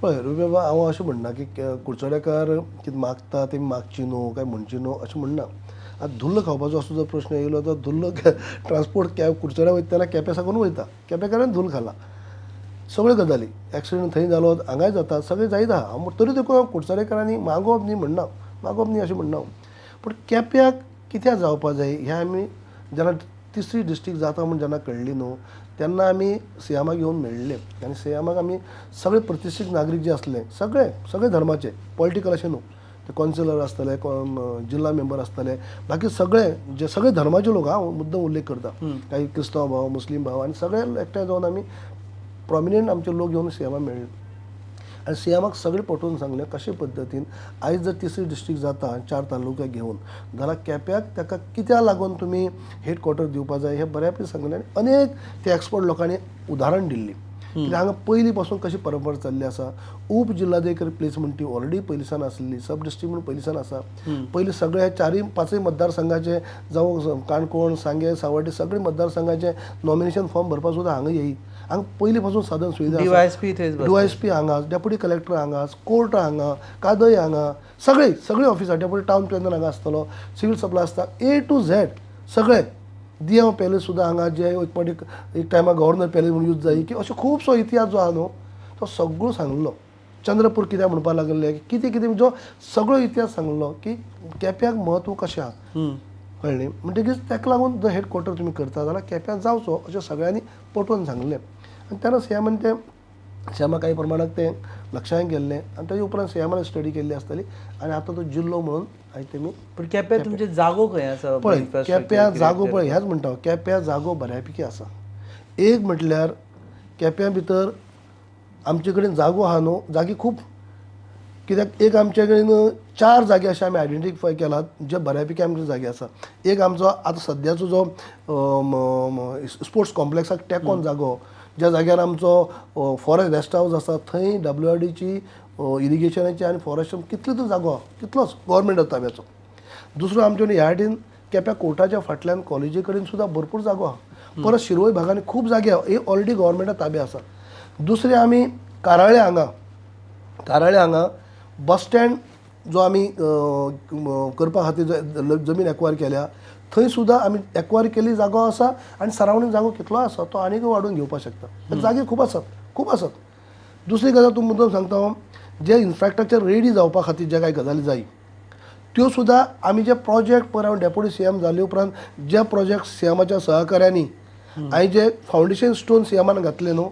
पळय रुबी बाबा हांव अशें म्हणना की कुडचड्याकार कितें मागता तेमी मागची न्हू काय म्हणची न्हू अशें म्हणना. आतां धुल्ल खावपाचो असो जर प्रश्न येयलो तर धुल्ल ट्रान्सपोर्ट कुडचड्या वयता तेन्ना केपें साकून वयता. केपेंकारान धुल्ल खाला. सगळ्यो गजाली एक्सिडेंट थंय जालो हांगाय जाता सगळें जायत आहा. हांव तरी देखून हांव कुडचडेकारांनी मागोवप न्ही म्हणना, मागोवप न्ही अशें म्हणना. पूण केप्याक कित्याक जावपाक जाय हें आमी जेन्ना तिसरी डिस्ट्रिक्ट जाता म्हूण जेन्ना कळ्ळी न्हू तेन्ना आमी सीएमाक येवन मेळ्ळे आनी सीएमाक आमी सगळे प्रतिश्ठीत नागरीक जे आसले सगळे धर्माचे, पॉलिटिकल अशें न्हू, ते कॉन्सिलर आसतले, जिल्ला मेंबर आसतले, बाकी सगळे धर्माचे लोक हांव मुद्दम उल्लेख करता. काही क्रिस्तांव भाव, मुस्लीम भाव आनी सगळे एकठांय जावन आमी प्रॉमिनंट आमचे लोक येवन सीएमाक मेळ्ळे आनी सीएमाक सगळें पटोवन सांगलें कशे पद्दतीन आयज जर तिसरी डिस्ट्रिक्ट जाता 4 तालुके घेवन जाल्यार केप्याक ताका कित्याक लागून तुमी हेडक्वॉर्टर दिवपा जाय हें बऱ्यापैकी सांगलें. आनी अनेक ते एक्सपर्ट लोकांनी उदाहरण दिल्लीं की हांगा पयलीं पासून कशी परंपरा चल्ली आसा. उप जिल्हाधिकारी प्लेस म्हणटी ती ऑलरेडी पयलींसान आसली, सब डिस्ट्रिक्ट म्हणून पयलींसान आसा. पयलीं सगळे 4-5 मतदारसंघाचे जावं काणकोण, सांगे, सावड्डे सगळे मतदारसंघाचे नॉमिनेशन फॉर्म भरपाक सुद्दां हांगा येयी. हांगा पयलीं पासून साधन सुविधा DYSP हांगा, डेप्युटी कलेक्टर हांगा, कोर्ट हांगा, कादय हांगा, सगळी ऑफिसां, डेप्युटी टावन प्लॅनर हांगा आसतलो, सिवील सप्लाय आसता, A to Z सगळे. दियां पॅलेस सुद्दां हांगा जे एक टायमार गव्हर्नर पॅलेस म्हणून यूज जायी की अशें खुबसो इतिहास जो आहा न्हू तो सगळो सांगलो. चंद्रपूर कित्याक म्हणपाक लागले कितें जो सगळो इतिहास सांगलो की केप्याक म्हत्व कशें आहा कळ्ळें. म्हणटकीच ताका लागून जर हेडक्वॉर्टर तुमी करता जाल्यार केप्यां जावचो अशें सगळ्यांनी पटोवन सांगलें. आनी तेन्ना सीएमान तें सीएमा काही प्रमाणात तें लक्षांत गेल्लें आनी ताजे उपरांत सीएमान स्टडी केल्ली आसतली आनी आतां तो जिल्लो म्हणून आयज तेमी. पूण केप्यां तुमचे जागो खंय आसा. पळय केप्यां जागो पळय ह्याच म्हणटा हांव केप्यां जागो बऱ्यापैकी आसा. एक म्हटल्यार केप्यां भितर आमचे कडेन जागो आहा न्हू जागी खूब, कित्याक एक आमचे कडेन 4 जागे अशे आमी आयडेंटिफाय केलात जे बऱ्यापैकी आमचे जागे आसा. एक आमचो आतां सद्याचो जो स्पोर्ट्स कॉम्प्लेक्साक तेकोन जागो, ज्या जाग्यार आमचो फॉरेस्ट रेस्ट हावस आसा थंय WRDची इरिगेशनाची आनी फॉरेस्ट कितलो तो जागो आहा कितलोच गव्हर्मेंट ताब्याचो. दुसरो आमचे ह्या वाटेन केप्यां कोर्टाच्या फाटल्यान कॉलेजी कडेन सुद्दां भरपूर जागो आहा. परत शिरोय भागांनी खूब जागे आहा हे ऑलरेडी गव्हर्मेंटा ताब्या आसा. दुसरे आमी काराळे हांगा बस स्टँड जो आमी करपा खातीर जमीन एक्वायर केल्या थंय सुद्दां आमी एक्वायर केल्ली जागो आसा आनी सरावंडींग जागो कितलो आसा तो आनीक वाडोवन घेवपाक शकता. जागे खूब आसात. दुसरी गजाल तूं मुद्दम सांगता हांव जे इन्फ्रास्ट्रक्चर रेडी जावपा खातीर जे कांय गजाली जाय त्यो सुद्दां आमी जे प्रोजेक्ट पळय हांव डेप्युटी सीएम जाले उपरांत जे प्रोजेक्ट सीएमाच्या सहकार्यांनी हांवें जे फावंडेशन स्टोन सीएमान घातले न्हू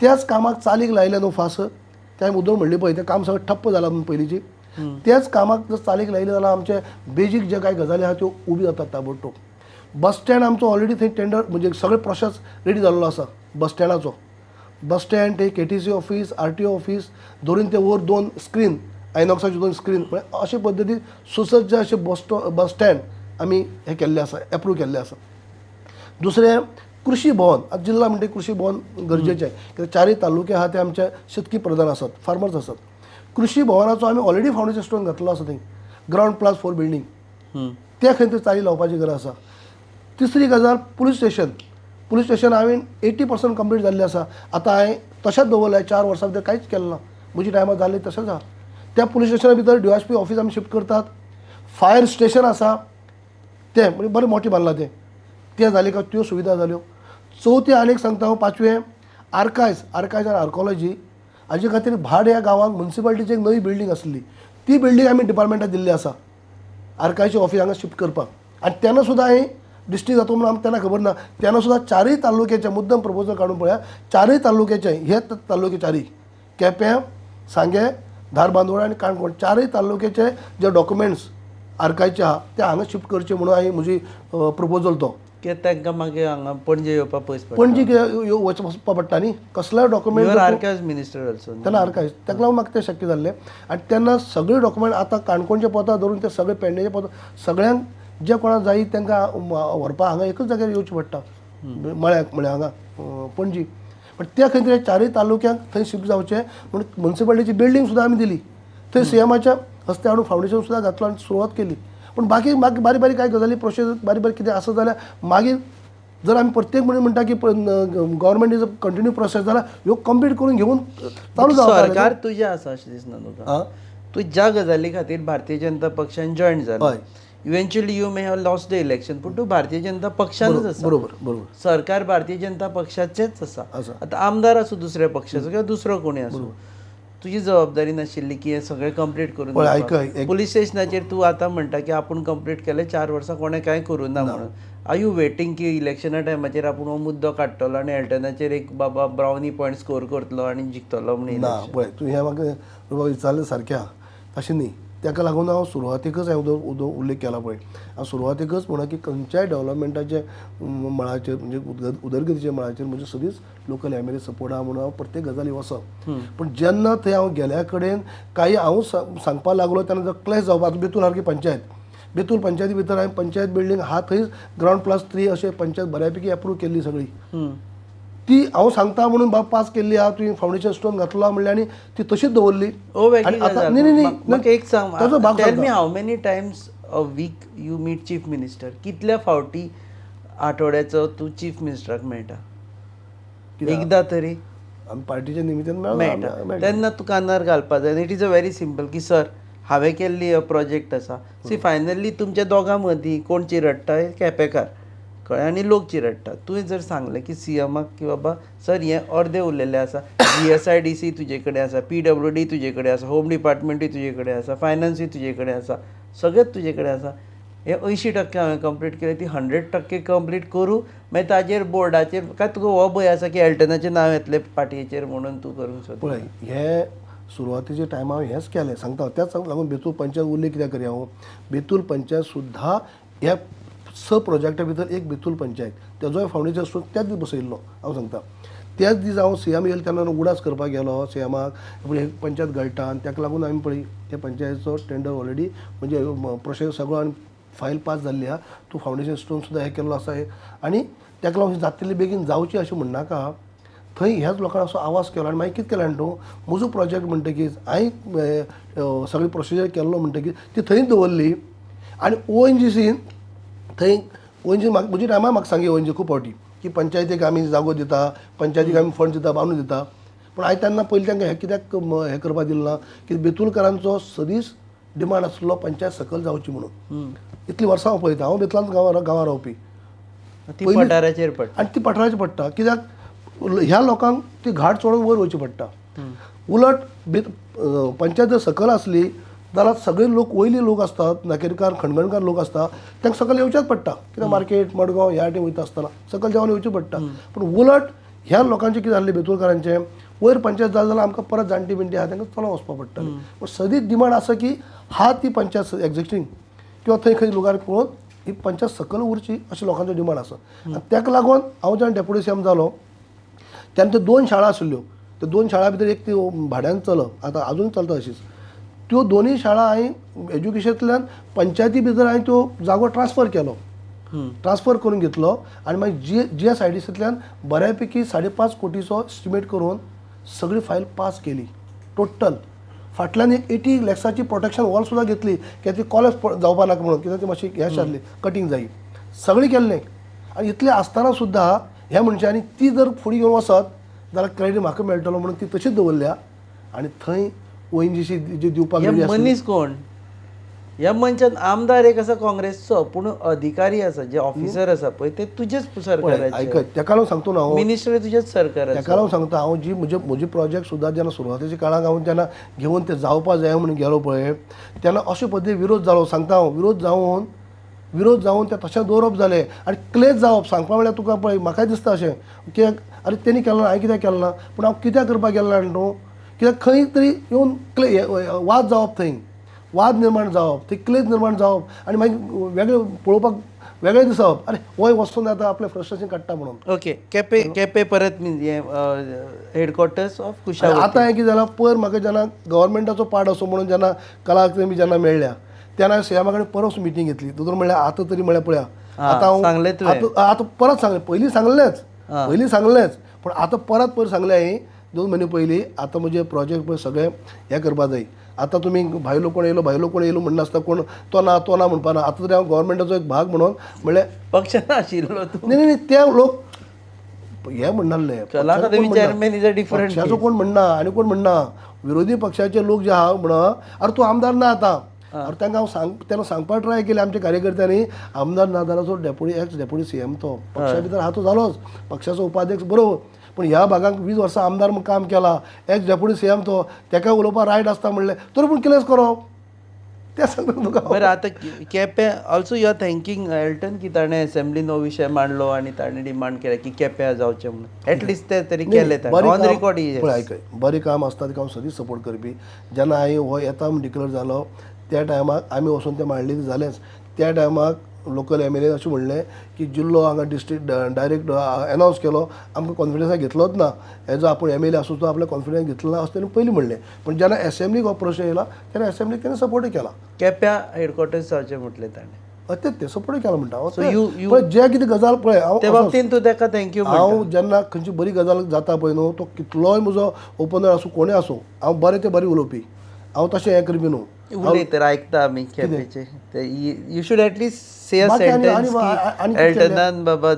त्याच कामाक चालीक लायले न्हू फास ते हांवें मुद्दम म्हणलें पळय तें काम सगळें ठप्प जालां म्हणून पयलींची त्याच कामाक जर चालीक लायले जाल्यार आमचे बेजीक जे कांय गजाली आहा त्यो उबी जातात ताबडतोब. बस स्टँड आमचो ऑलरेडी थंय टेंडर म्हणजे सगळे प्रोसेस रेडी जाल्लो आसा बस स्टँडाचो. बस स्टँड थंय KTC ऑफिस, RTO ऑफिस धरून ते वयर 2 स्क्रीन आयनॉक्साचे 2 स्क्रीन अशे पद्दतीन सुसज्ज अशे बस स्टँड आमी हे केल्ले आसा, एप्रूव केल्ले आसा. दुसरें कृषी भवन, आतां जिल्ला म्हणटा कृषी भवन गरजेचें कित्याक 4 तालुके आहा ते आमचे शेतकी प्रधान आसात, फार्मर्स आसात. कृषी भवनाचो आमी ऑलरेडी फावंडेशन स्टोन घातलो आसा थंय ग्रावंड प्लस 4 बिल्डींग त्या खंय चाली लावपाची गरज आसा. तिसरी गजाल पुलीस स्टेशन हांवें 80% कंप्लीट जाल्लें आसा. आतां हांवें तशेंच दवरलें 4 वर्सां भितर कांयच केलें ना. म्हजी टायमार जाल्लें तशेंच आहा. त्या पुलीस स्टेशना भितर DYSP ऑफिस आमी शिफ्ट करतात. फायर स्टेशन आसा तें म्हणजे बरें मोठें बांदलां तें जालें काय त्यो सुविधा जाल्यो. चवथी आनीक सांगता हांव 5वें आर्कायज आनी आर्कोलॉजी हाजे खातीर भाड ह्या गांवांत म्युन्सिपालिटीची एक नवी बिल्डींग आसली ती बिल्डींग आमी डिपार्टमेंटाक दिल्ली आसा आर्कायजचे ऑफिस हांगा शिफ्ट करपाक. आनी तेन्ना सुद्दां हांवें डिस्ट्रिक्ट जाता म्हणून आमकां तेन्ना खबर ना तेन्ना सुद्दां 4 तालुक्याचे मुद्दम प्रपोजल काडून पळया 4 तालुक्याचे हे तालुके 4 केपें, सांगे, धारबांदोडा आनी काणकोण चारय तालुक्याचे जे डॉक्युमेंट्स आर्कायचे आहा ते हांगा शिफ्ट करचे म्हणून हांवें म्हजी प्रपोजल तो कित्याक तांकां मागीर हांगा पणजे येवपाक पयस पडटा पणजी वचपा पडटा न्ही कसलोय डॉक्युमेंट आर्कायव्ज मिनिस्टर ऑल्सो तेन्ना आर्कायव्ज ताका लागून म्हाका तें शक्य जाल्लें आनी तेन्ना सगळे डॉक्युमेंट आतां काणकोणचे पोता धरून ते सगळे पेडणेचे पोता सगळ्यांक जे कोणाक जाय तांकां व्हरपाक हांगा एकच जाग्यार येवचें पडटा मळ्याक म्हळ्यार हांगा पणजी पण त्या खंय तरी चारय तालुक्यांक थंय शिफ्ट जावचें म्हणून म्युन्सिपालिटीची बिल्डींग सुद्दां आमी दिली थंय सीएमाच्या हस्ते हाडून फावंडेशन सुद्दां घातलो आनी सुरवात केली पूण बाकी बारीक बारीक कांय गजाली प्रोसेस बारीक बारीक कितें आसा जाल्यार मागीर जर आमी प्रत्येक म्हणून म्हणटा की government is a continue process जाल्यार ह्यो कंप्लीट करून घेवन चालू सरकार तुजें आसा अशें दिसना तुका तूं ज्या गजाली खातीर भारतीय जनता पक्षान जॉयन जाला eventually you may have lost the election पूण तूं भारतीय जनता पक्षानूच आसा बरोबर सरकार भारतीय जनता पक्षाचेच आसा आतां आमदार आसूं दुसऱ्या पक्षाचो किंवा दुसरो कोणी आसूं तुजी जबाबदारी नाशिल्ली की हे सगळें कंप्लीट करून पुलीस स्टेशनाचेर तूं आतां म्हणटा की आपूण कंप्लीट केलें 4 वर्सां कोणें कांय करूं ना म्हणून आर यू वेटींग की इलेक्शना टायमाचेर आपूण हो मुद्दो काडटलो आनी एल्टनाचेर एक बाबा ब्रावनी पॉयंट स्कोर करतलो आनी जिखतलो म्हणून ना पळय तूं हें म्हाका विचारलें सारकें आहा तशें न्ही ताका लागून हांव सुरवातेकच हांवें उल्लेख केला पळय हांव सुरवातेकच म्हणा की खंयच्याय डेव्हलपमेंटाचे मळाचेर म्हणजे उदरगतीच्या मळाचेर म्हजी सदींच local M L A support आहा म्हणून हांव प्रत्येक गजाली वचप पूण जेन्ना थंय हांव गेल्या कडेन काही हांव सांगपाक लागलो तेन्ना जर क्लॅश जावपाक बेतूल सारकी पंचायत बेतूल पंचायती भितर हांवें पंचायत बिल्डींग हा थंय ग्रावंड+3 अशें पंचायत बऱ्यापैकी एप्रूव केल्ली सगळी ती हांव सांगता म्हणून बाब पास केल्ली आहा तुवें फावंडेशन स्टोन घातलो म्हणलें आनी ती तशीच दवरली एक सांग tell me how many times a week you meet chief minister कितल्या फावटी आठवड्याचो तूं चीफ मिनिस्टराक मेळटा एकदां तरी आमी पार्टीच्या निमित्यान मेळटा तेन्ना तूं कानार घालपाक जाय it is a very simple की सर हांवें केल्ली प्रोजेक्ट आसा सी फायनली तुमच्या दोगां मदीं कोण चिरडटा केपेकार कळ्ळें आनी लोक चिरडटा तुवें जर सांगलें की सीएमाक की बाबा सर हें अर्दें उरलेलें आसा GSIDC तुजे कडेन आसा PWD तुजे कडेन आसा होम डिपार्टमेंटूय तुजे कडेन आसा फायनान्सूय तुजे कडेन आसा सगळेंच तुजे कडेन आसा हे 80% हांवें कंप्लीट केलें ती 100% कंप्लीट करूं मागीर ताजेर बोर्डाचेर काय तुका हो भंय आसा की एल्टनाचें नांव येतलें पाटयेचेर म्हणून तूं करूंक सोदता पळय हे सुरवातीच्या टायमार हेंच केलें सांगता त्याच लागून बेतूल पंचायत उल्लेख कित्याक करया हांव बेतूल पंचायत सुद्दां ह्या प्रोजेक्टा भितर एक बेतूल पंचायत तेजोय फावंडेशन स्टोन त्याच दीस बसयल्लो हांव सांगता त्याच दीस हांव सीएम येयलो तेन्ना उडास करपाक गेलो सीएमाक हे पंचायत घडटा आनी ताका लागून आमी पळय हे पंचायतीचो टेंडर ऑलरेडी म्हणजे प्रोसेस सगळो आनी फायल पास जाल्ली आहा तूं फावंडेशन स्टोन सुद्दां हे केल्लो आसा आनी ताका लागून जातली बेगीन जावची अशें म्हणनाका थंय ह्याच लोकांनी असो आवाज केलो आनी मागीर कितें केलें जाणा तूं म्हजो प्रोजेक्ट म्हणटकीच हांवें सगळी प्रोसिजर केल्लो म्हणटकीच ती थंयच दवरली आनी ONGCन थंय ONGC म्हज्या टायमार म्हाका सांगी ONGC खूब फावटी की पंचायतीक आमी जागो दिता पंचायतीक आमी फंड दिता बांदून दिता पूण हांवें तेन्ना पयलीं तांकां हें कित्याक हें करपाक दिलें ना की बेतूलकारांचो सदींच डिमांड आसलो पंचायत सकयल जावची म्हणून इतलीं वर्सां हांव पळयता हांव बेतलांत गांवां रावपी पठाराचेर पडटा आनी ती पठाराचेर पडटा कित्याक ह्या लोकांक ती घाट चोडून वयर वयची पडटा उलट पंचायत जर सकयल आसली जाल्यार सगळे लोक वयले लोक असतात नाकेरकार खणगणकार लोक असतात तांकां सकयल येवचेंच पडटा कित्याक मार्केट मडगांव ह्या वाटेन वयता आसतना सकयल देंवन येवचें पडटा पूण उलट ह्या लोकांचें कितें जाल्लें बेतूलकारांचें वयर पंचायत जाली जाल्यार आमकां परत जाणटी बिणटी आहा तांकां चलोन वचपाक पडटालें पूण सदींच डिमांड आसा की हा ती पंचायत एक्झिस्टींग किंवा थंय खंय लोकांनी पळोवन ही पंचायत सकयल उरची अशें लोकांचो डिमांड आसा आनी ताका लागून हांव जेन्ना डेप्युटी सीएम जालो तेन्ना त्यो 2 शाळा आशिल्ल्यो त्यो 2 शाळा भितर एक ती भाड्यान चलप आतां अजून चलता अशीच त्यो दोनूय शाळा हांवें एज्युकेशनांतल्यान पंचायती भितर हांवें त्यो जागो ट्रान्सफर केलो ट्रान्सफर करून घेतलो आनी मागीर GSIDCंतल्यान बऱ्यापैकी 5.5 कोटीचो एस्टिमेट करून सगळी फायल पास केली टोटल फाटल्यान एक 80 लॅक्साची प्रोटेक्शन वॉल सुद्दां घेतली कित्याक ती कॉलेज जावपा नाका म्हणून कित्याक ती मातशी हें आशिल्ली कटींग जायी सगळें केल्लें आनी इतलें आसतना सुद्दां ह्या मनशांनी ती जर फुडें घेवन वचत जाल्यार क्रेडीट म्हाका मेळटलो म्हणून ती तशीच दवरल्या आनी थंय ONGC जे दिवपाक मनीस कोण ह्या मनशान आमदार एक आसा काँग्रेसचो पूण अधिकारी आसा जे ऑफिसर आसा पळय ते तुजेच सरकाराचे आयकत ताका लागून सांगतो ना मिनिस्टर तुजेच सरकार ताका लागून सांगता हांव जी म्हजी प्रोजेक्ट सुद्दां जेन्ना सुरवातेच्या काळाक हांव जेन्ना घेवन ते जावपा जाय म्हणून गेलो पळय तेन्ना अशे पद्दतीन विरोध जालो सांगता हांव विरोध जावन तें तशें दवरप जालें आनी क्लेश जावप सांगपा म्हळ्यार तुका पळय म्हाकाय दिसता अशें कित्याक अरे तेणी केलें ना हांवें कित्याक केलें ना पूण हांव कित्याक करपाक गेलो जाणा तूं कित्याक खंय तरी येवन वाद जावप थंय वाद निर्माण जावप थंय क्लेश निर्माण जावप आनी मागीर वेगळें पळोवपाक वेगळें दिसप अरे वय वचून आतां आपलें फ्रस्ट्रेशन काडटा म्हणून. ओके केपें केपें परत हेडक्वॉर्टर्स ऑफ कुशावती. आतां हें कितें जालां पयर म्हाका जेन्ना गव्हर्मेंटाचो पार्ट असो म्हणून जेन्ना कला अकादमी जेन्ना मेळ्ळ्या तेन्ना सीएमा कडेन परत मिटींग घेतली दोतोर म्हणल्यार आतां तरी म्हळ्यार पळया आतां सांगलें तुवें. आतां परत सांगलें पयलीं सांगलेंच पूण आतां परत सांगलें हांवें 2 म्हयने पयलीं आतां म्हजे प्रोजेक्ट पळय सगळे हें करपा जाय. आतां तुमी भायलो कोण येयलो म्हणनासता कोण तो ना म्हणपाना आतां तरी हांव गव्हर्मेंटाचो एक भाग म्हणून म्हणल्यार पक्ष नाशिल्लो तूं. नाही ते लोक हे म्हणनासले कला अकादमी चेअरमॅन इज अ डिफरंट पक्षाचो कोण म्हणना आनी कोण म्हणना विरोधी पक्षाचे लोक जे आहा म्हणा अरे तूं आमदार ना आतां अरे तांकां हांव तेन्ना सांगपाक ट्राय केलें आमच्या कार्यकर्त्यांनी आमदार ना जाल्यार एक्स डेप्युटी सीएम तो पक्षा भितर हा तो जालोच पक्षाचो उपाध्यक्ष बरोबर पूण ह्या भागांक 20 वर्सां आमदार म्हूण काम केलां एक्स डेप्युटी सीएम तो तेका उलोवपाक रायट आसता म्हणलें तरी पूण कितेंच करप तें सांगता तुका. बरें आतां Quepem also you are thanking Elton की ताणें असेंब्लीन हो विशय मांडलो आनी ताणें डिमांड केलें की केपें जावचें म्हणून एटलिस्ट ते तरी केलें ताणें ऑन रिकॉर्ड. पळय आयकय बरें काम आसता तेका हांव सदींच सपोर्ट करपी जेन्ना हांवें हो येता म्हूण डिक्लेअर जालो त्या टायमाक आमी वचून तें मांडलें जालेंच त्या टायमाक लोकल एम एल ए अशें म्हणलें की जिल्लो हांगा डिस्ट्रिक्ट डायरेक्ट अनावन्स केलो आमकां कॉन्फिडन्साक घेतलोच ना एज आपूण एम एल ए आसूं तो आपल्या कॉन्फिडन्स घेतलो ना अशें तेणें पयलीं म्हणलें पूण जेन्ना एसेंब्लीक हो प्रश्न येयला तेन्ना एसेंब्लीक तेणें सपोर्टूय केला केप्या हेडक्वॉर्टर्स जावचें म्हटलें ताणें ते सपोर्टूय केला म्हणटा you- पळय जे कितें गजाल पळय त्या बाबतींत तूं ताका थँक्यू हांव जेन्ना खंयची बरी गजाल जाता पळय न्हू तो कितलोय म्हजो ओपनर आसूं कोणूय आसूं हांव बरें ते बरें उलोवपी हांव तशें हें करपी न्हू उलय तर आयकता आमी केपेचे ते यू शूड एटलीस्ट से अ बाकी सेंटेन्स आनी की एल्टनान बाबा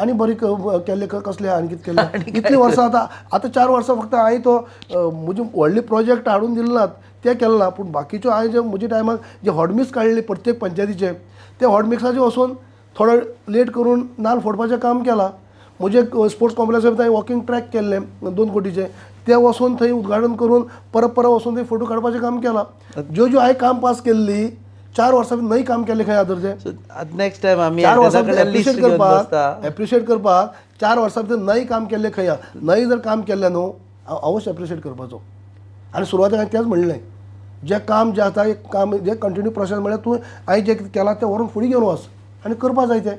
आनी बरी केल्ले कसले आनी कितें केलें इतलीं वर्सां आतां 4 वर्सां फक्त हांवें तो म्हजे व्हडले प्रोजेक्ट हाडून दिले नात ते केले ना पूण बाकीच्यो हांवें जे म्हज्या टायमाक जे हॉटमिक्स काडले प्रत्येक पंचायतीचे ते हॉटमिक्साचे वचून थोडो लेट करून नाल्ल फोडपाचें काम केलां म्हजे स्पोर्ट्स कॉम्प्लेक्सा भितर वॉकिंग ट्रॅक केल्ले 2 कोटीचे ते वचून थंय उद्घाटन करून परत वचून थंय फोटो काडपाचें काम केलां ज्यो हांवें काम पास केल्ली 4 वर्सां भितर न्हय काम केल्लें खंय आदरचें नेक्स्ट टायम आमी 4 वर्सां भितर लिस्ट एप्रिशिएट करपाक 4 वर्सां भितर न्हय काम केल्लें खंय न्हय जर काम केल्लें न्हू हांव अवश्य एप्रिशिएट करपाचो आनी सुरवातेक हांवें तेंच म्हणलें जें काम जें आसा एक काम जें कंटिन्यू प्रोसेस म्हळ्यार तूं हांवें जें कितें केलां तें व्हरून फुडें घेवन वच आनी करपा जाय तें.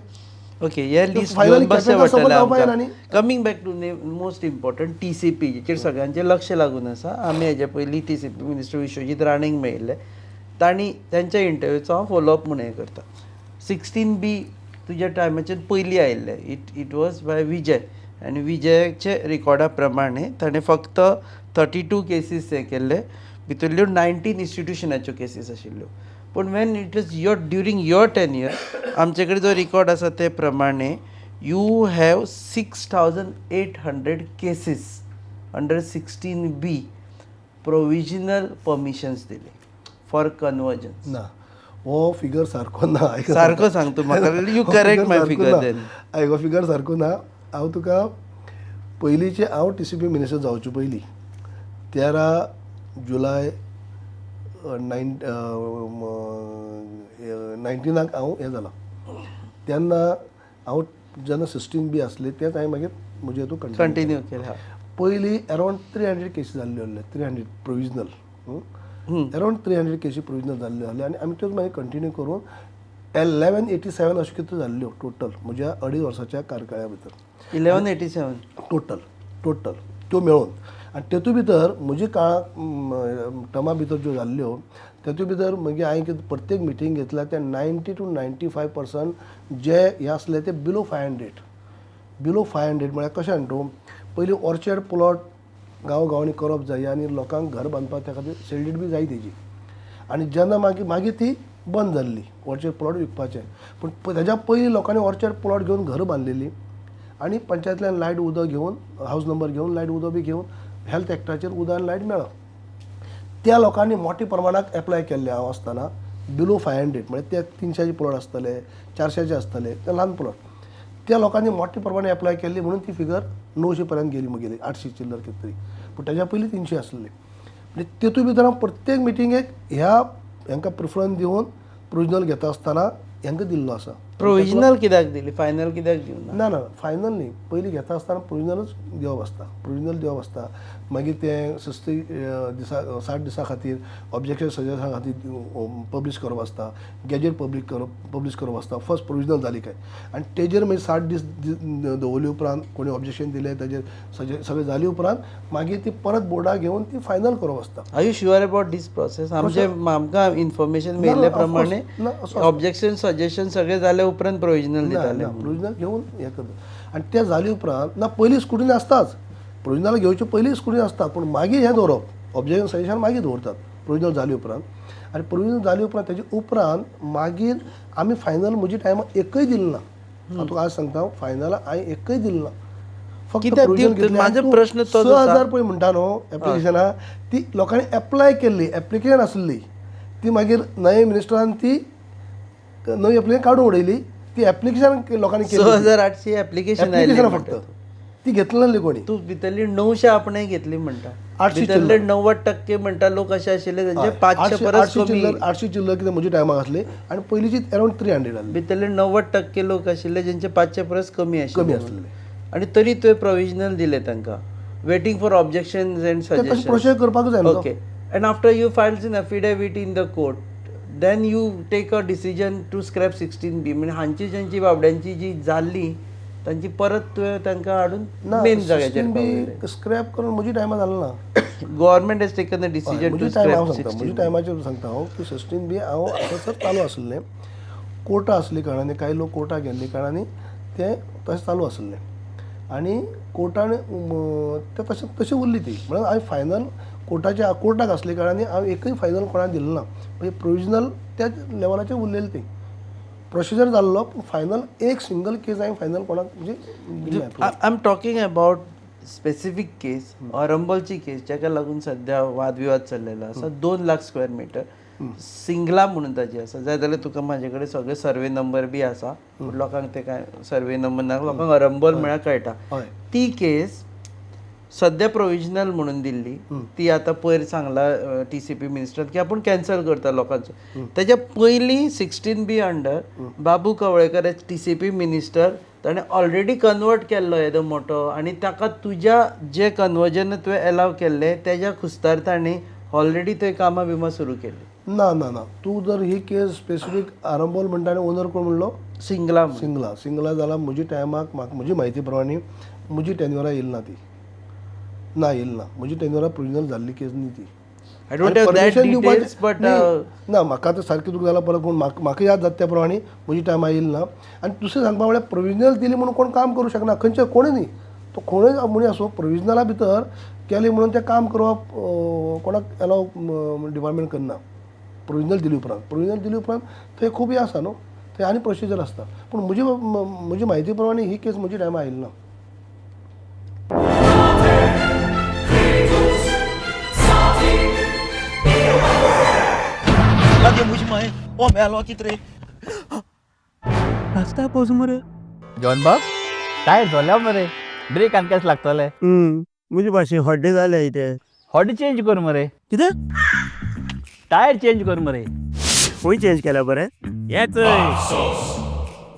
ओके हे लिस्ट finally बसचें केपें पडटलें जावपा येना आमकां. न्ही. Coming back to most important TCP हेचेर सगळ्यांचें लक्ष लागून आसा आमी हेजे पयलीं TCP मिनिस्टर विश्वजीत राणेंक मेळिल्ले तांणी तेंच्या इंटरव्यूचो हांव फॉलोअप म्हणून हें करता 16B तुज्या टायमाचेर पयलीं आयिल्ले इट वॉज बाय विजय आनी विजयाचे रिकॉर्डा प्रमाणे ताणें फक्त 32 केसीस हे केल्ले भितरल्यो 19 इन्स्टिट्युशनाच्यो केसीस आशिल्ल्यो पूण when it is during your tenure आमचे कडेन जो रिकॉर्ड आसा ते प्रमाणे you have 6,800 cases under 16B provisional permissions दिले फॉर कन्वर्जन्स. ना हो फिगर सारको ना सारको सांग तूं म्हाका you correct my figure then. हो फिगर सारको ना हांव तुका पयलींचे हांव TCP मिनिस्टर जावचे पयलीं 13 जुलय 19 हांव हें जालां तेन्ना हांव जेन्ना 16B आसलें तेंच हांवें मागीर म्हजे हितून कंटिन्यू केलें. पयलीं अरावंड 300 केसीस जाल्ल्यो आसल्यो 300 प्रोविजनल अरावंड 300 केसी प्रोविजनल जाल्ल्यो आसल्यो आनी आमी त्योच मागीर कंटिन्यू करून 1187 अश्यो कितें जाल्ल्यो टोटल म्हज्या 2.5 वर्साच्या कार्यकाळा भितर 1187 टोटल त्यो मेळून आनी तेतूं भितर म्हजे काळाक टर्मा भितर ज्यो जाल्ल्यो तेतूं भितर मागीर हांवें प्रत्येक मिटींग घेतल्या ते 90 to 95% जे हे आसले ते बिलो 500 म्हळ्यार कशें जाणा तूं पयलीं ऑर्चर्ड प्लॉट गांवगांवांनी करप जाय आनी लोकांक घर बांदपाक त्या खातीर सेल्डीट बी जाय तेजी आनी जेन्ना मागीर ती बंद जाल्ली ऑर्चर्ड प्लॉट विकपाचें पूण तेज्या पयलीं लोकांनी ऑर्चर्ड प्लॉट घेवन घर बांदलेली आनी पंचायतींतल्यान लायट उदक घेवन हावस नंबर घेवन लायट उदक बी घेवन हेल्थ एक्टाचेर उदक आनी लायट मेळप त्या लोकांनी मोठ्या प्रमाणात एप्लाय केल्ले हांव आसतना बिलो 500 म्हळ्यार ते 300चे प्लॉट आसतले 400चे आसतले ते ल्हान प्लॉट त्या लोकांनी मोठ्या प्रमाणात एप्लाय केल्ली म्हणून ती फिगर 900 पर्यंत गेली म्हगेली 800 चिल्लर कितें तरी पूण तेज्या पयलीं 300 आसलेली म्हणजे तेतूं भितर हांव प्रत्येक मिटिंगेक ह्या हांकां प्रिफरन्स दिवन प्रोविजनल घेता आसतना हांकां दिल्लो आसा प्रोविजनल कित्याक दिली, फायनल कित्याक दिवना? ना ना फायनल न्ही, पयलीं घेता आसतना प्रोविजनलच दिवप आसता, प्रोविजनल दिवप आसता. मागीर तें 60 दिसां खातीर ऑब्जेक्शन सजेशना खातीर पब्लीश करप आसता, गॅजेट पब्लीश करप आसता फर्स्ट प्रोविजनल जाली काय. आनी तेजेर मागीर 60 दीस दवरले उपरांत कोणी ऑब्जेक्शन दिलें तेजेर सगळें जाली उपरांत मागीर ती परत बोर्डाक घेवन ती फायनल करप आसता. Are you sure about this process? आमकां इन्फॉर्मेशन मेळिल्ल्या प्रमाणे ऑब्जेक्शन सजेशन सगळें जाले उपरांत प्रोविजनल दिताले. प्रोविजनल घेवन हें करता आनी तें जाले उपरांत ना पयलीं स्क्रुटीनी आसताच, प्रोविजनल घेवचे पयलीं स्क्रुटीनी आसता, पूण मागीर हें दवरप ऑब्जेक्शन सजेशन मागीर दवरतात प्रोविजनल जाले उपरांत. आनी प्रोविजनल जाले उपरांत तेजे उपरांत मागीर आमी फायनल म्हज्या टायमार एकय दिलें ना. हांव तुका आज सांगता, फायनल हांवें एकय दिलें ना. फक्त कित्याक प्रोविजनल ती- घेतलें. म्हाजो आनी प्रश्न तोच 6,000 पळय म्हणटा न्हू एप्लिकेशनां, ती लोकांनी एप्लाय केल्ली, एप्लिकेशन आसली ती मागीर नवे मिनिस्टरान ती नवी एप्लिकेशन काडून उडयली. ती एप्लिकेशन लोकांनी केली, 6,800 एप्लिकेशन एप्लिकेशनां फक्त ती घेतली नासली कोणी. तू भितरली 900 आपणें घेतली म्हणटा, 800 भितरले 90% म्हणटा लोक अशे आशिल्ले त्यांचे 500 परस कमी, 800 चिल्लर कितें म्हज्या टायमार आसली आनी पयलींची अरावंड 300 आसली, भितरले 90% लोक आशिल्ले जेंचे 500 परस कमी कमी आशिल्ले. आसलेले. आणि तरी तुवें प्रोविजनल दिले तांकां, वेटिंग फॉर ऑब्जेक्शन्स एंड तशें सजेशन्स. प्रोसेस करपाकूच जाय न्हू तो. Okay. And after you files an affidavit in the court, then you take a decision to scrap 16B. म्हणजे हांची ज्यांची बाबड्यांची जी जाल्ली तांची परत तुवें तांकां हाडून ना मेन जाग्याचेर बी स्क्रॅप करून म्हज्या टायमार जालें ना. Government has taken the decision to म्हज्या टायमार हांव स्क्रॅप सांगता, 16B. म्हज्या टायमाचेर सांगता हांव की 16B हांव असो चालू आसलें. कोर्टां आसली कारणांनी कांय लोक कोर्टाक गेल्ली कारणांनी तें तशें चालू आसलें आनी कोर्टान तें तशें उरली ती. म्हणून हांवें फायनल कोर्टाक आसले कारणांनी हांव एकय फायनल कोणाक दिलें ना. म्हणजे प्रोविजनल त्या लेवलाचेर उरलेली ती प्रोसिजर जाल्लो, पूण फायनल एक सिंगल केस हांवें फायनल कोणाक म्हणजे I am talking about specific case, अरंबोलची केस जाका लागून सध्या वादविवाद चल्लेलो आसा. 2 लाख स्क्वेअर मिटर सिंगला म्हणून ताजी आसा. जाय जाल्यार तुका म्हाजे कडेन सगळे सर्वे नंबर बी आसा, पूण लोकांक ते काय सर्वे नंबर ना, लोकांक अरंबोल म्हळ्यार कळटा. हय ती केस सध्या प्रोविजनल म्हणून दिल्ली, ती आतां पयर सांगला TCP मिनिस्टर की आपूण कॅन्सल करता लोकांचो. तेच्या पयलीं 16B अंडर बाबू कवळेकर TCP मिनिस्टर ताणें ऑलरेडी कन्वर्ट केल्लो येदो मोठो, आनी ताका तुज्या जे कन्वर्जन तुवें एलाव केल्ले तेज्या खुस्तार ताणें ऑलरेडी थंय कामां बिमां सुरू केल्ली. ना ना ना तूं जर ही केस स्पेसिफीक आरंबोल म्हणटा आनी ओनर कोण म्हणलो सिंगला म्हणून. सिंगला जाल्यार म्हज्या टायमाक म्हजी म्हायती प्रमाणे म्हजी टेन्युरा येयली ना ती. ना येयली ना म्हजी टेन्युरा प्रोविजनल जाल्ली केस न्ही ती. I don't have that details but ना म्हाका आतां सारकें तुका जाल्यार परत पूण म्हाका याद जाता त्या प्रमाणे म्हज्या टायमार येयली ना. आनी दुसरें सांगपा म्हळ्यार प्रोविजनल दिली म्हणून कोण काम करूं शकना, खंयचे कोणूय न्ही. तो खंय मनीस आसूं प्रोविजनला भितर केलें म्हणून तें काम करप कोणाक एलाव डिपार्टमेंट करना. प्रोविजनल दिली उपरांत थंय खूब हें आसा न्हू, थंय आनी प्रोसिजर आसता. पूण म्हजी म्हायती प्रमाणे ही केस म्हज्या टायमार आयली ना. Lagi मुझ में ओ मेलो कितरे रास्ता पोज मरे जॉन बाब टायर झाल्या मरे ब्रेक आनी केस लागतले मुझे भाशे हड्डे जाले इथे हॉडी चेंज कर मरे कितें टायर चेंज कर मरे खंय चेंज केला बरें येच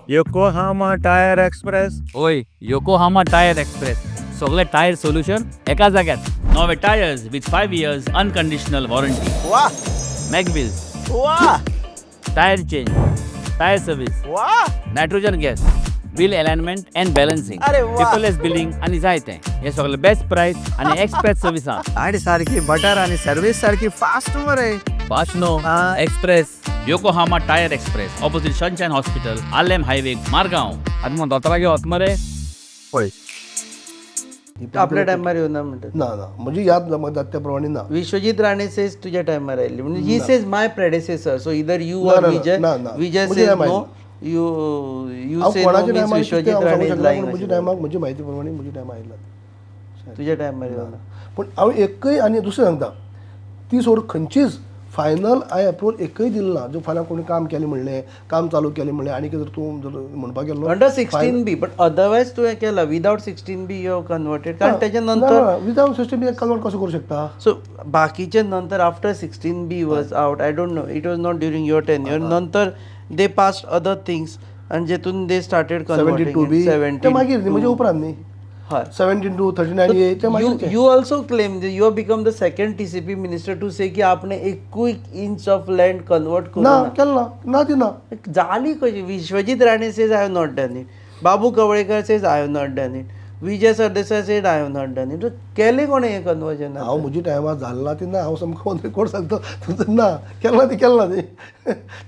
योकोहामा टायर एक्सप्रेस ओय योकोहामा टायर एक्सप्रेस सगळे टायर सोल्युशन एका जाग्यात नवे tyres with 5 years unconditional warranty वाह मॅगविल्स वाह टायर चेंज टायर सर्विस वाह nitrogen gas bill alignment end balancing अरे वा. पेपरलेस बिलिंग आनी जायते हे सगळे बेस्ट प्राइस आनी एक्सप्रेस सर्विस आणि सारखी बटर आणि सर्विस सारखी फास्ट मरे फास्ट नो हा. Express Yokohama tyre express opposite sunshine hospital Alem highway Margao आनी मग दोतरा घेवत मरे पळय आपल्या टायमार येवना म्हणटात. ना ना म्हजी याद म्हाका जाता त्या प्रमाणे ना. विश्वजीत राणे सेज तुझ्या टायमार आयली म्हणजे ही सेज माय प्रेडेसेसर सो इधर यू ना, ऑर ना, विजय ना, ना. विजय मुझे सेज टायमार नो आयली. यू हांव से नो कोणाच्या मीन्स टायमार विश्वजीत राणे राणे इज म्हज्या लायंग टायमाक म्हजी म्हायती प्रमाणे म्हज्या टायमार आयला तुझ्या टायमार येवना. पूण हांव एकय आनी दुसरें सांगता ती सोड खंयचीच फायनल हांवें अप्रूवल एकय दिलें ना. जो फाल्यां कोणी काम केलें म्हणलें काम चालू केलें म्हणलें आनी कितें तूं जर म्हणपाक गेलो अंडर 16B बट अदरवायज तुवें केला without 16B you have converted कारण त्याच्या नंतर विदाउट सिस्टम कन्वर्ट कसो करूं शकता. सो बाकीचे नंतर after 16B was out I don't know it was not during your tenure नंतर दे पास्ड अदर थिंग्स आनी जेतून दे स्टार्टेड 72 बी ते मागीर न्ही म्हणजे उपरांत न्ही हय 72 39 ते मागीर you also claim that you have become the second TCP minister to say की आपणे एकूय इंच ऑफ लँड कन्वर्ट ना करूं केलं ना ती ना जाली कशी Vishwajit Rane says I have not done it Babu Kavlekar says I have not done it Vijay Sardesai said I have not done it केले कोणे हे कन्वर्जन हांव म्हज्या टायमार झालं ना ती ना हांव सामको ऑन रेकॉर्ड सांगता तुमचं ना केलं ना ती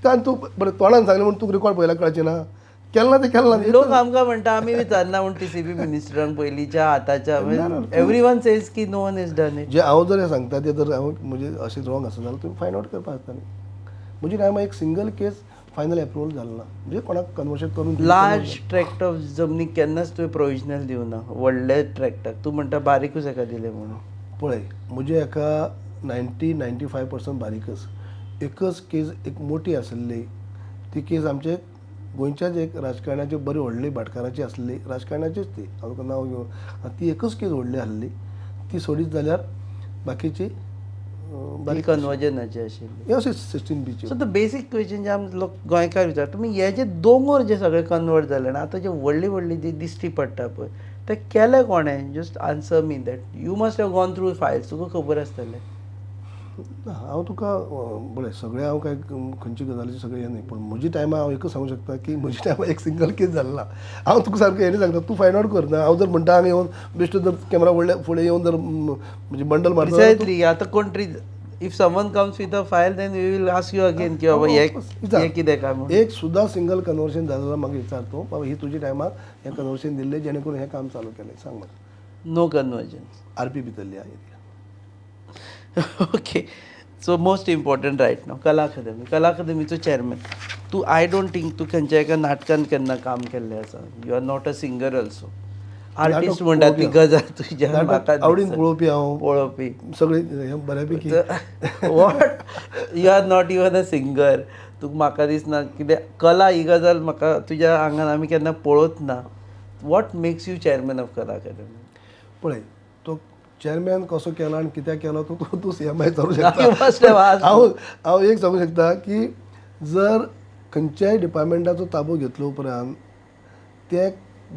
त्यान तूं बरें तोंडान सांगलें म्हणून तुका रेकॉर्ड पळयला कळचें ना केलं ना लोक आमकां म्हणटा आमी विचारना म्हण TCP मिनिस्टरांक पयलींच्या आतांच्या एवरीवन सेज की no one is done it जे हांव जर हें सांगता तें जर हांव म्हणजे अशें रॉंग आसा जाल्यार तुमी फायंड आउट करपाक आसता न्ही म्हज्या टायमार एक सिंगल केस फायनल एप्रुवल जालो ना म्हणजे कोणाक कन्वर्शन करून लार्ज ट्रॅक्ट ऑफ जमनीक केन्नाच तुवें प्रोविजनल दिवना व्हडले ट्रॅक्टाक तूं म्हणटा बारीकूच एका दिले म्हणून पळय म्हणजे एका 90-95% बारीकच एकच केस एक मोठी आसली ती केस आमचे गोंयच्याच एक राजकारणाची बरी व्हडली भाटकाराची आसली राजकारणाचीच ती हांव तुका नांव घेवन ती एकच केस व्हडली आसली ती सोडीत जाल्यार बाकीची कन्वर्जनाची आशिल्ली हे अशें 16 बीची सो द बेसीक क्वेश्चन जे आमी लोक गोंयकार विचारता तुमी हे जे दोंगर जे सगळे कन्वर्ट जाले ना आतां जे व्हडली व्हडली जी दिश्टी पडटा पळय ते केले कोणें just answer me that you must have gone through files तुका खबर आसतलें हांव तुका बरें सगळें हांव काय खंयची गजालीची सगळें हें न्ही पूण म्हज्या टायमार हांव एकच सांगूं शकता की म्हज्या टायमार एक सिंगल केस जालो ना हांव तुका सारकें हें सांगता तूं फायंड आउट करना हांव जर म्हणटा हांगा येवन बेश्टो जर कॅमेरा व्हडल्या फुडें येवन जर म्हणजे बंडल मारता प्रिसायसली आतां कोण if someone comes with a file then we will ask you again की बाबा हे कितें काय म्हणून एक सुद्दां सिंगल कन्वर्शन जालें जाल्यार म्हाका विचारतो बाबा ही तुज्या टायमार हें कन्वर्शन दिल्लें जेणे करून हें काम चालू केलें सांग म्हाका नो कन्वर्जन RP भितरली हा area okay so most important right now Kala अकादमीचो चॅरमॅन तूं आय डोंट थिंक तूं खंयच्या एका नाटकान केन्ना काम केल्लें आसा you are not a singer also artist म्हणटा ती गजाल तुज्या म्हाका आवडीन पळोवपी हांव पळोवपी सगळें हें बऱ्यापैकी what you are not even a singer तुका म्हाका दिसना कितें कला ही गजाल म्हाका तुज्या आंगान आमी केन्ना पळोवच ना what makes you chairman of कला अकादमी पळय तो चॅरमॅन कसो केला आनी कित्याक केलो तो तूं CMI विचारूं शकता हांव एक सांगूं शकता की जर खंयच्याय डिपार्टमेंटाचो ताबो घेतलो उपरांत ते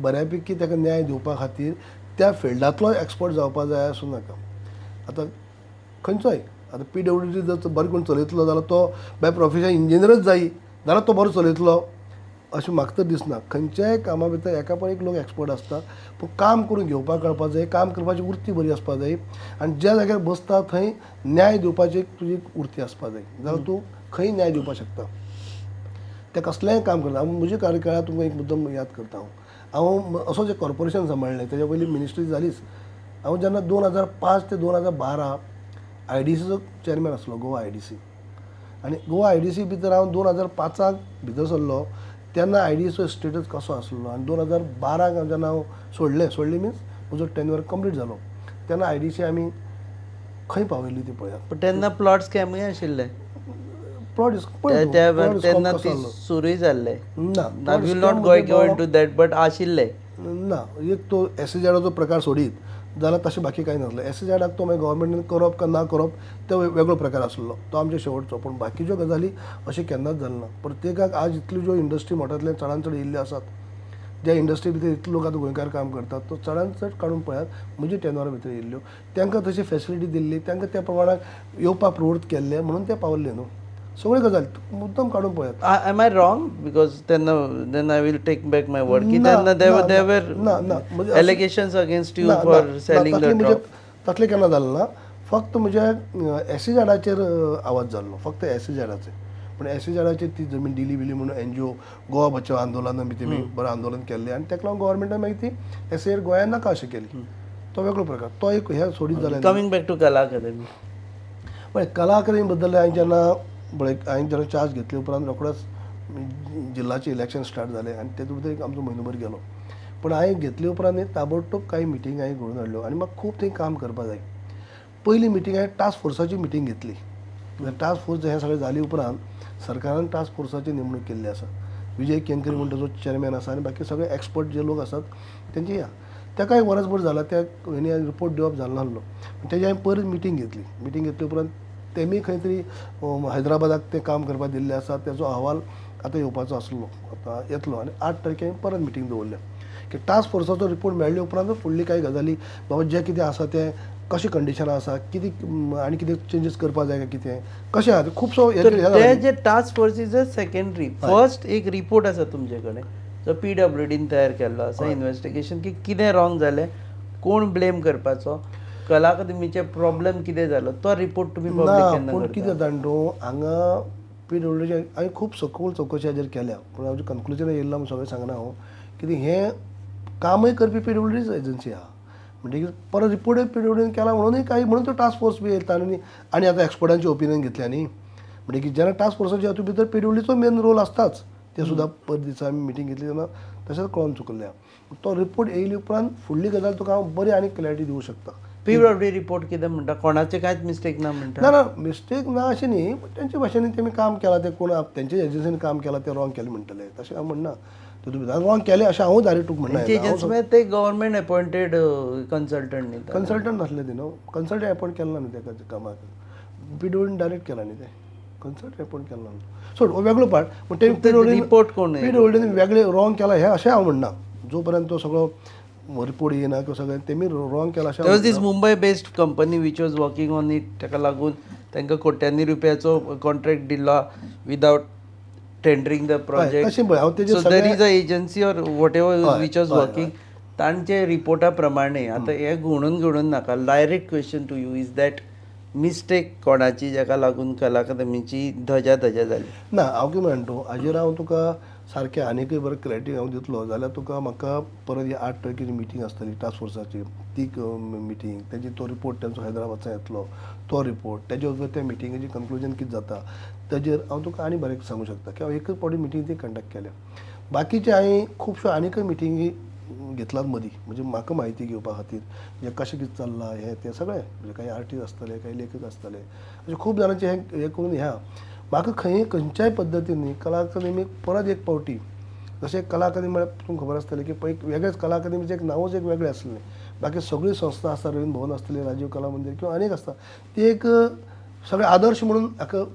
बऱ्यापैकी ताका न्याय दिवपा खातीर त्या फिल्डांतलो एक्सपर्ट जावपाक जाय असूं नाका आतां खंयचोय आतां PWD जर बरो कोण चलयतलो जाल्यार तो बाय प्रोफेशन इंजिनियरच जायी जाल्यार तो बरो चलयतलो अशें म्हाका तर दिसना खंयच्याय कामा भितर एका पर एक लोक एक्सपर्ट आसता पूण काम करून घेवपाक कळपाक जाय काम करपाची वृत्ती बरी आसपाक जाय आनी ज्या जाग्यार बसता थंय न्याय दिवपाची तुजी वृत्ती आसपाक जाय जाल्यार तूं खंय न्याय दिवपाक शकता तें कसलेंय काम करता हांव म्हज्या कार्यकाळांत तुमकां एक मुद्दम याद करता हांव असोच एक कॉर्पोरेशन सांबाळ्ळें तेज्या पयलीं मिनिस्ट्री जालीच हांव जेन्ना 2005 ते 2012 IDCचो चॅरमॅन आसलो गोवा IDC आनी गोवा IDC भितर हांव 2005 भितर सरलो तेन्ना IDCचो स्टेटस कसो आसलो आनी 2012 जेन्ना हांव सोडलें मिन्स म्हजो टेन्युअर कंप्लीट जालो तेन्ना IDC आमी खंय पावयल्ली ती पळयात पूण तेन्ना प्लॉट स्कॅमूय आशिल्ले प्लॉट तेन्ना ती सुरूय जाल्ले ना will not go into that but आशिल्ले ना एक तो SEZचो प्रकार सोडीत जाल्यार तशें बाकी कांय नासलें SEZाक तो मागीर गव्हर्मेंटान करप काय ना करप तो वेगळो प्रकार आसलो तो आमच्या शेवटचो पूण बाकीच्यो गजाली अशें केन्नाच जालें ना प्रत्येकाक आज इतल्यो ज्यो इंडस्ट्री मोठ्यांतले चडांत चड येयल्ल्यो आसात ज्या इंडस्ट्री भितर इतले लोक आतां गोंयकार काम करतात तो चडांत चड काडून पळयात म्हज्या टेन्युअरा भितर येयल्ल्यो तांकां तशी फॅसिलिटी दिल्ली तांकां त्या प्रमाणाक येवपाक प्रवृत्त केल्ले म्हणून ते पावल्ले न्हू सगळ्यो गजाली मुद्दम काडून पळयात am I wrong because then I will take back my word की तेन्ना देवर allegations against you for selling the drug तसलें केन्ना जालें ना फक्त म्हज्या SEZाचेर आवाज जाल्लो फक्त SEZाचेर पूण SEZाचेर ती जमीन दिली बिली म्हणून NGO गोवा बचाव आंदोलनान बी तेमी बरें आंदोलन केल्लें आनी ताका लागून गव्हर्मेंटान मागीर ती SEZ गोंयांत नाका अशें केली तो वेगळो प्रकार तो एक हें सोडीत जालें कमिंग बॅक टू कला अकादमी पळय कला अकादमी बद्दल हांवें जेन्ना चार्ज घेतले उपरांत रोखडोच जिल्ल्याचें इलेक्शन स्टार्ट जालें आनी तेतूंत भितर एक आमचो म्हयनोभर गेलो पूण हांवें घेतले उपरांत ताबडतोब कांय मिटींग हांवें घडोवन हाडल्यो आनी म्हाका खूब थंय काम करपाक जाय पयली मिटींग हांवें टास्क फोर्साची मिटींग घेतली टास्क फोर्स हें सगळें जाली उपरांत सरकारान टास्क फोर्साची नेमणूक केल्ली आसा विजय केंकरी म्हणटा जो चॅरमॅन आसा आनी बाकी सगळे एक्सपर्ट जे लोक आसात तेंची या ताका एक वरसभर जाला त्या हेणी रिपोर्ट दिवप जालो नासलो तेजी हांवें परत मिटींग घेतली उपरांत तेमी खंय तरी हैदराबादाक तें काम करपाक दिल्लें आसा तेजो अहवाल आतां येवपाचो आसलो, आतां येतलो आनी 8 तारखेक परत मिटींग दवरल्या की टास्क फोर्साचो रिपोर्ट मेळ्ळे उपरांत फुडली कांय गजाली बाबा जें कितें आसा तें कशें कंडिशनां आसा, कितें आनी कितें चेंजीस करपाक जाय काय कितें कशें आहा खुबसो ते जे task force is a secondary. First एक रिपोर्ट आसा तुमचे कडेन जो PWDन तयार केल्लो आसा इन्व्हेस्टिगेशन की कितें रॉंग जालें, कोण ब्लेम करपाचो, कला अकादमीचे प्रॉब्लेम कितें जालो, तो रिपोर्ट तुमी पब्लीक ना केन्ना पूण करता? कितें जाता न्हू हांगा PWDचे हांवें खूब सखोल चवकशी हाजेर केल्या पूण हांव कन्क्लुजन येयला म्हूण सगळें सांगना हांव कितें हें कामय करपी PWDच एजन्सी आहा म्हणटकीर परत रिपोर्टूय PWDन केला म्हणूनय काही म्हणून तो टास्क फोर्स बी येता आनी आतां एक्सपर्टांची ओपिनियन घेतल्या न्ही म्हणटकीर जेन्ना टास्क फोर्साच्या हातूंत भितर PWDचो मेन रोल आसताच ते सुद्दां पर दिसा आमी मिटींग घेतली तेन्ना तशेंच कळोन चुकल्या तो रिपोर्ट येयले उपरांत फुडली गजाल तुका हांव बरी आनी क्लॅरिटी दिवंक शकता. PWD रिपोर्ट कितें म्हणटा, कोणाचे कांयच मिस्टेक ना म्हणटा? ना ना मिस्टेक ना अशें न्ही पूण तेंच्या भाशेन तेमी काम केलां तें कोण तेंच्या एजन्सीन काम केलां तें रॉंग केलें म्हणटले तशें हांव म्हणना तितून रॉंग केलें अशें हांव डायरेक्ट तुका म्हणना एजन्सी म्हणजे ते गव्हर्नमेंट अपॉइंटेड कन्सल्टंट न्ही. कन्सल्टंट नासले ती न्हू कन्सल्टंट अपॉइंट केला न्ही तेका कामाक PWDन डायरेक्ट केला न्ही ते कन्सल्टंट अपॉइंट केला न्हू सोड हो वेगळो पार्ट पूण ते रिपोर्ट कोण PWDन वेगळे रॉंग केला हें अशें हांव म्हणना जो पर्यंत तो सगळो रिपोर्ट येना किंवा सगळें तेमी रॉंग केला अशें There was this Mumbai-based company which was working on it. ताका लागून तांकां कोट्यांनी रुपयाचो कॉन्ट्रॅक्ट दिला विदाउट टेंडरिंग द प्रोजेक्ट. तशें पळय हांव तेजेर so there is a agency or whatever which was वॉज वर्किंग. तांचे रिपोर्टा प्रमाणे आतां हे घडून नाका. Direct question to you is that mistake कोणाची जाका लागून कला अकादमीची धजा जाली? ना हांव कितें म्हणटा हाजेर हांव तुका सारकें आनीकय बरें क्लॅरिटी हांव दितलो जाल्यार तुका म्हाका परत ही 8 तारखेची मिटींग आसतली टास्क फोर्साची ती मिटींग तेजी तो रिपोर्ट तेंचो हैदराबादचा येतलो तो रिपोर्ट तेजे बरोबर त्या मिटींगेची कन्क्लुजन कितें जाता तेजेर हांव तुका आनी बरें सांगू शकता की हांव एकच फावटी मिटींग ती कंडक्ट केल्या बाकीचे हांवें खुबश्यो आनीकय मिटींगी घेतलात मदीं म्हणजे म्हाका म्हायती घेवपा खातीर म्हणजे कशें कितें चल्लां हें तें सगळें म्हणजे काही आर्टिस्ट आसतले काही लेखक आसतले म्हणजे खूब जाणांचें हें करून ह्या म्हाका खंयच्याय पद्दतीन कला अकादमीक परत एक फावटी जशें कला अकादमी म्हळ्यार तुमकां खबर आसतलें की पळय वेगळेच कला अकादमीचें एक नांवूच एक वेगळें आसलें बाकी सगळी संस्था आसता रवींद्र भवन आसतलें राजीव कला मंदिर किंवा अनेक आसता ती एक सगळे आदर्श म्हणून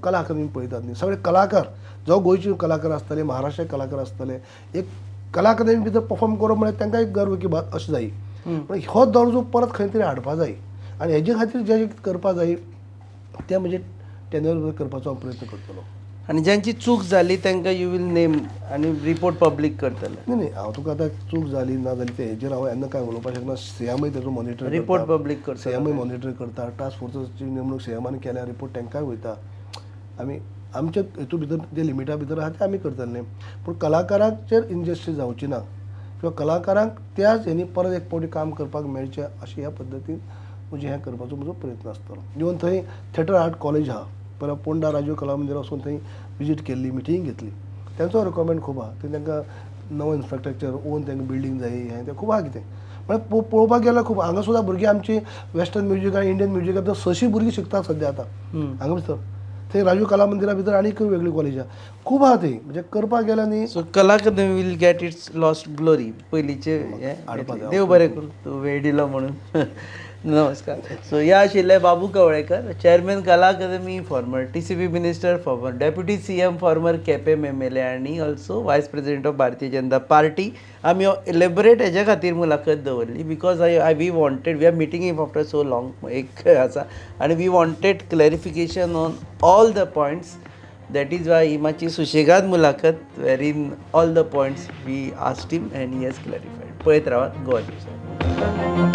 कला अकादमी पळयतात न्ही सगळे कलाकार जो गोंयचे कलाकार आसतले महाराष्ट्रीय कलाकार आसतले एक कला अकादमी भितर परफॉर्म करप म्हळ्यार तांकां एक गर्व की बात अशें जायी पूण हो दर्जो परत खंय तरी हाडपा जाय आनी हेजे खातीर जें करपा जाय तें म्हणजे टेंडर करपाचो हांव प्रयत्न करतलो. आनी ज्यांची चूक जाली तांकां यू वील नेम आनी रिपोर्ट पब्लीक करतले? न्ही हांव तुका आतां चूक जाली ना जाली ते हेजेर हांव येन्ना कांय उलोवपाक शकना. सीएमय तेजो मॉनिटर रिपोर्ट पब्लीक करता. सीएमय मॉनिटर करता टास्क फोर्साची नेमणूक सीएमान केल्या रिपोर्ट तांकांय वयता आमी आमच्या हितून भितर जे लिमिटा भितर आहा ते आमी करतले पूण कलाकारांचेर इंजस्टीस जावची ना किंवा कलाकारांक त्याच हेणी परत एक फावटी काम करपाक मेळचें अशें ह्या पद्दतीन म्हणजे हें करपाचो म्हजो प्रयत्न आसतलो. इवन थंय थिएटर आर्ट कॉलेज आहा परत पोंडा राजीव कला मंदिर वचून थंय विजीट केल्ली मिटींग घेतली तेंचो रिक्वायरमेंट खूब आहा थंय तांकां नवो इन्फ्रास्ट्रक्चर ओन तांकां बिल्डींग जाय हें तें खूब आहा कितें म्हळ्यार पळोवपाक गेल्यार खूब हांगा सुद्दां भुरगीं आमची वेस्टर्न म्युजीक आनी इंडियन म्युजीक 600 भुरगीं शिकतात सद्या आतां हांगा भितर थंय राजीव कला मंदिरा भितर आनीक वेगळी कॉलेज आहा खूब आहा थंय म्हणजे करपाक गेल्यार न्ही. So Kala Akademi will get its lost glory पयलींचे देव बरें करूं तूं वेळ दिलो म्हणून. नमस्कार. सो ह्या आशिल्ले बाबू Kavlekar chairman Kala Akademi former TCP minister former deputy CM former Quepem MLA आनी also vice president of Bharatiya Janata Party. आमी इलेबोरेट हेज्या खातीर मुलाखत दवरली because we wanted we are meeting if after so long एक आसा आनी we wanted clarification on all the points that is why he मातशी सुशेगाद मुलाखत वेर in all the points we asked him and he has clarified. पळयत रावात Goa news.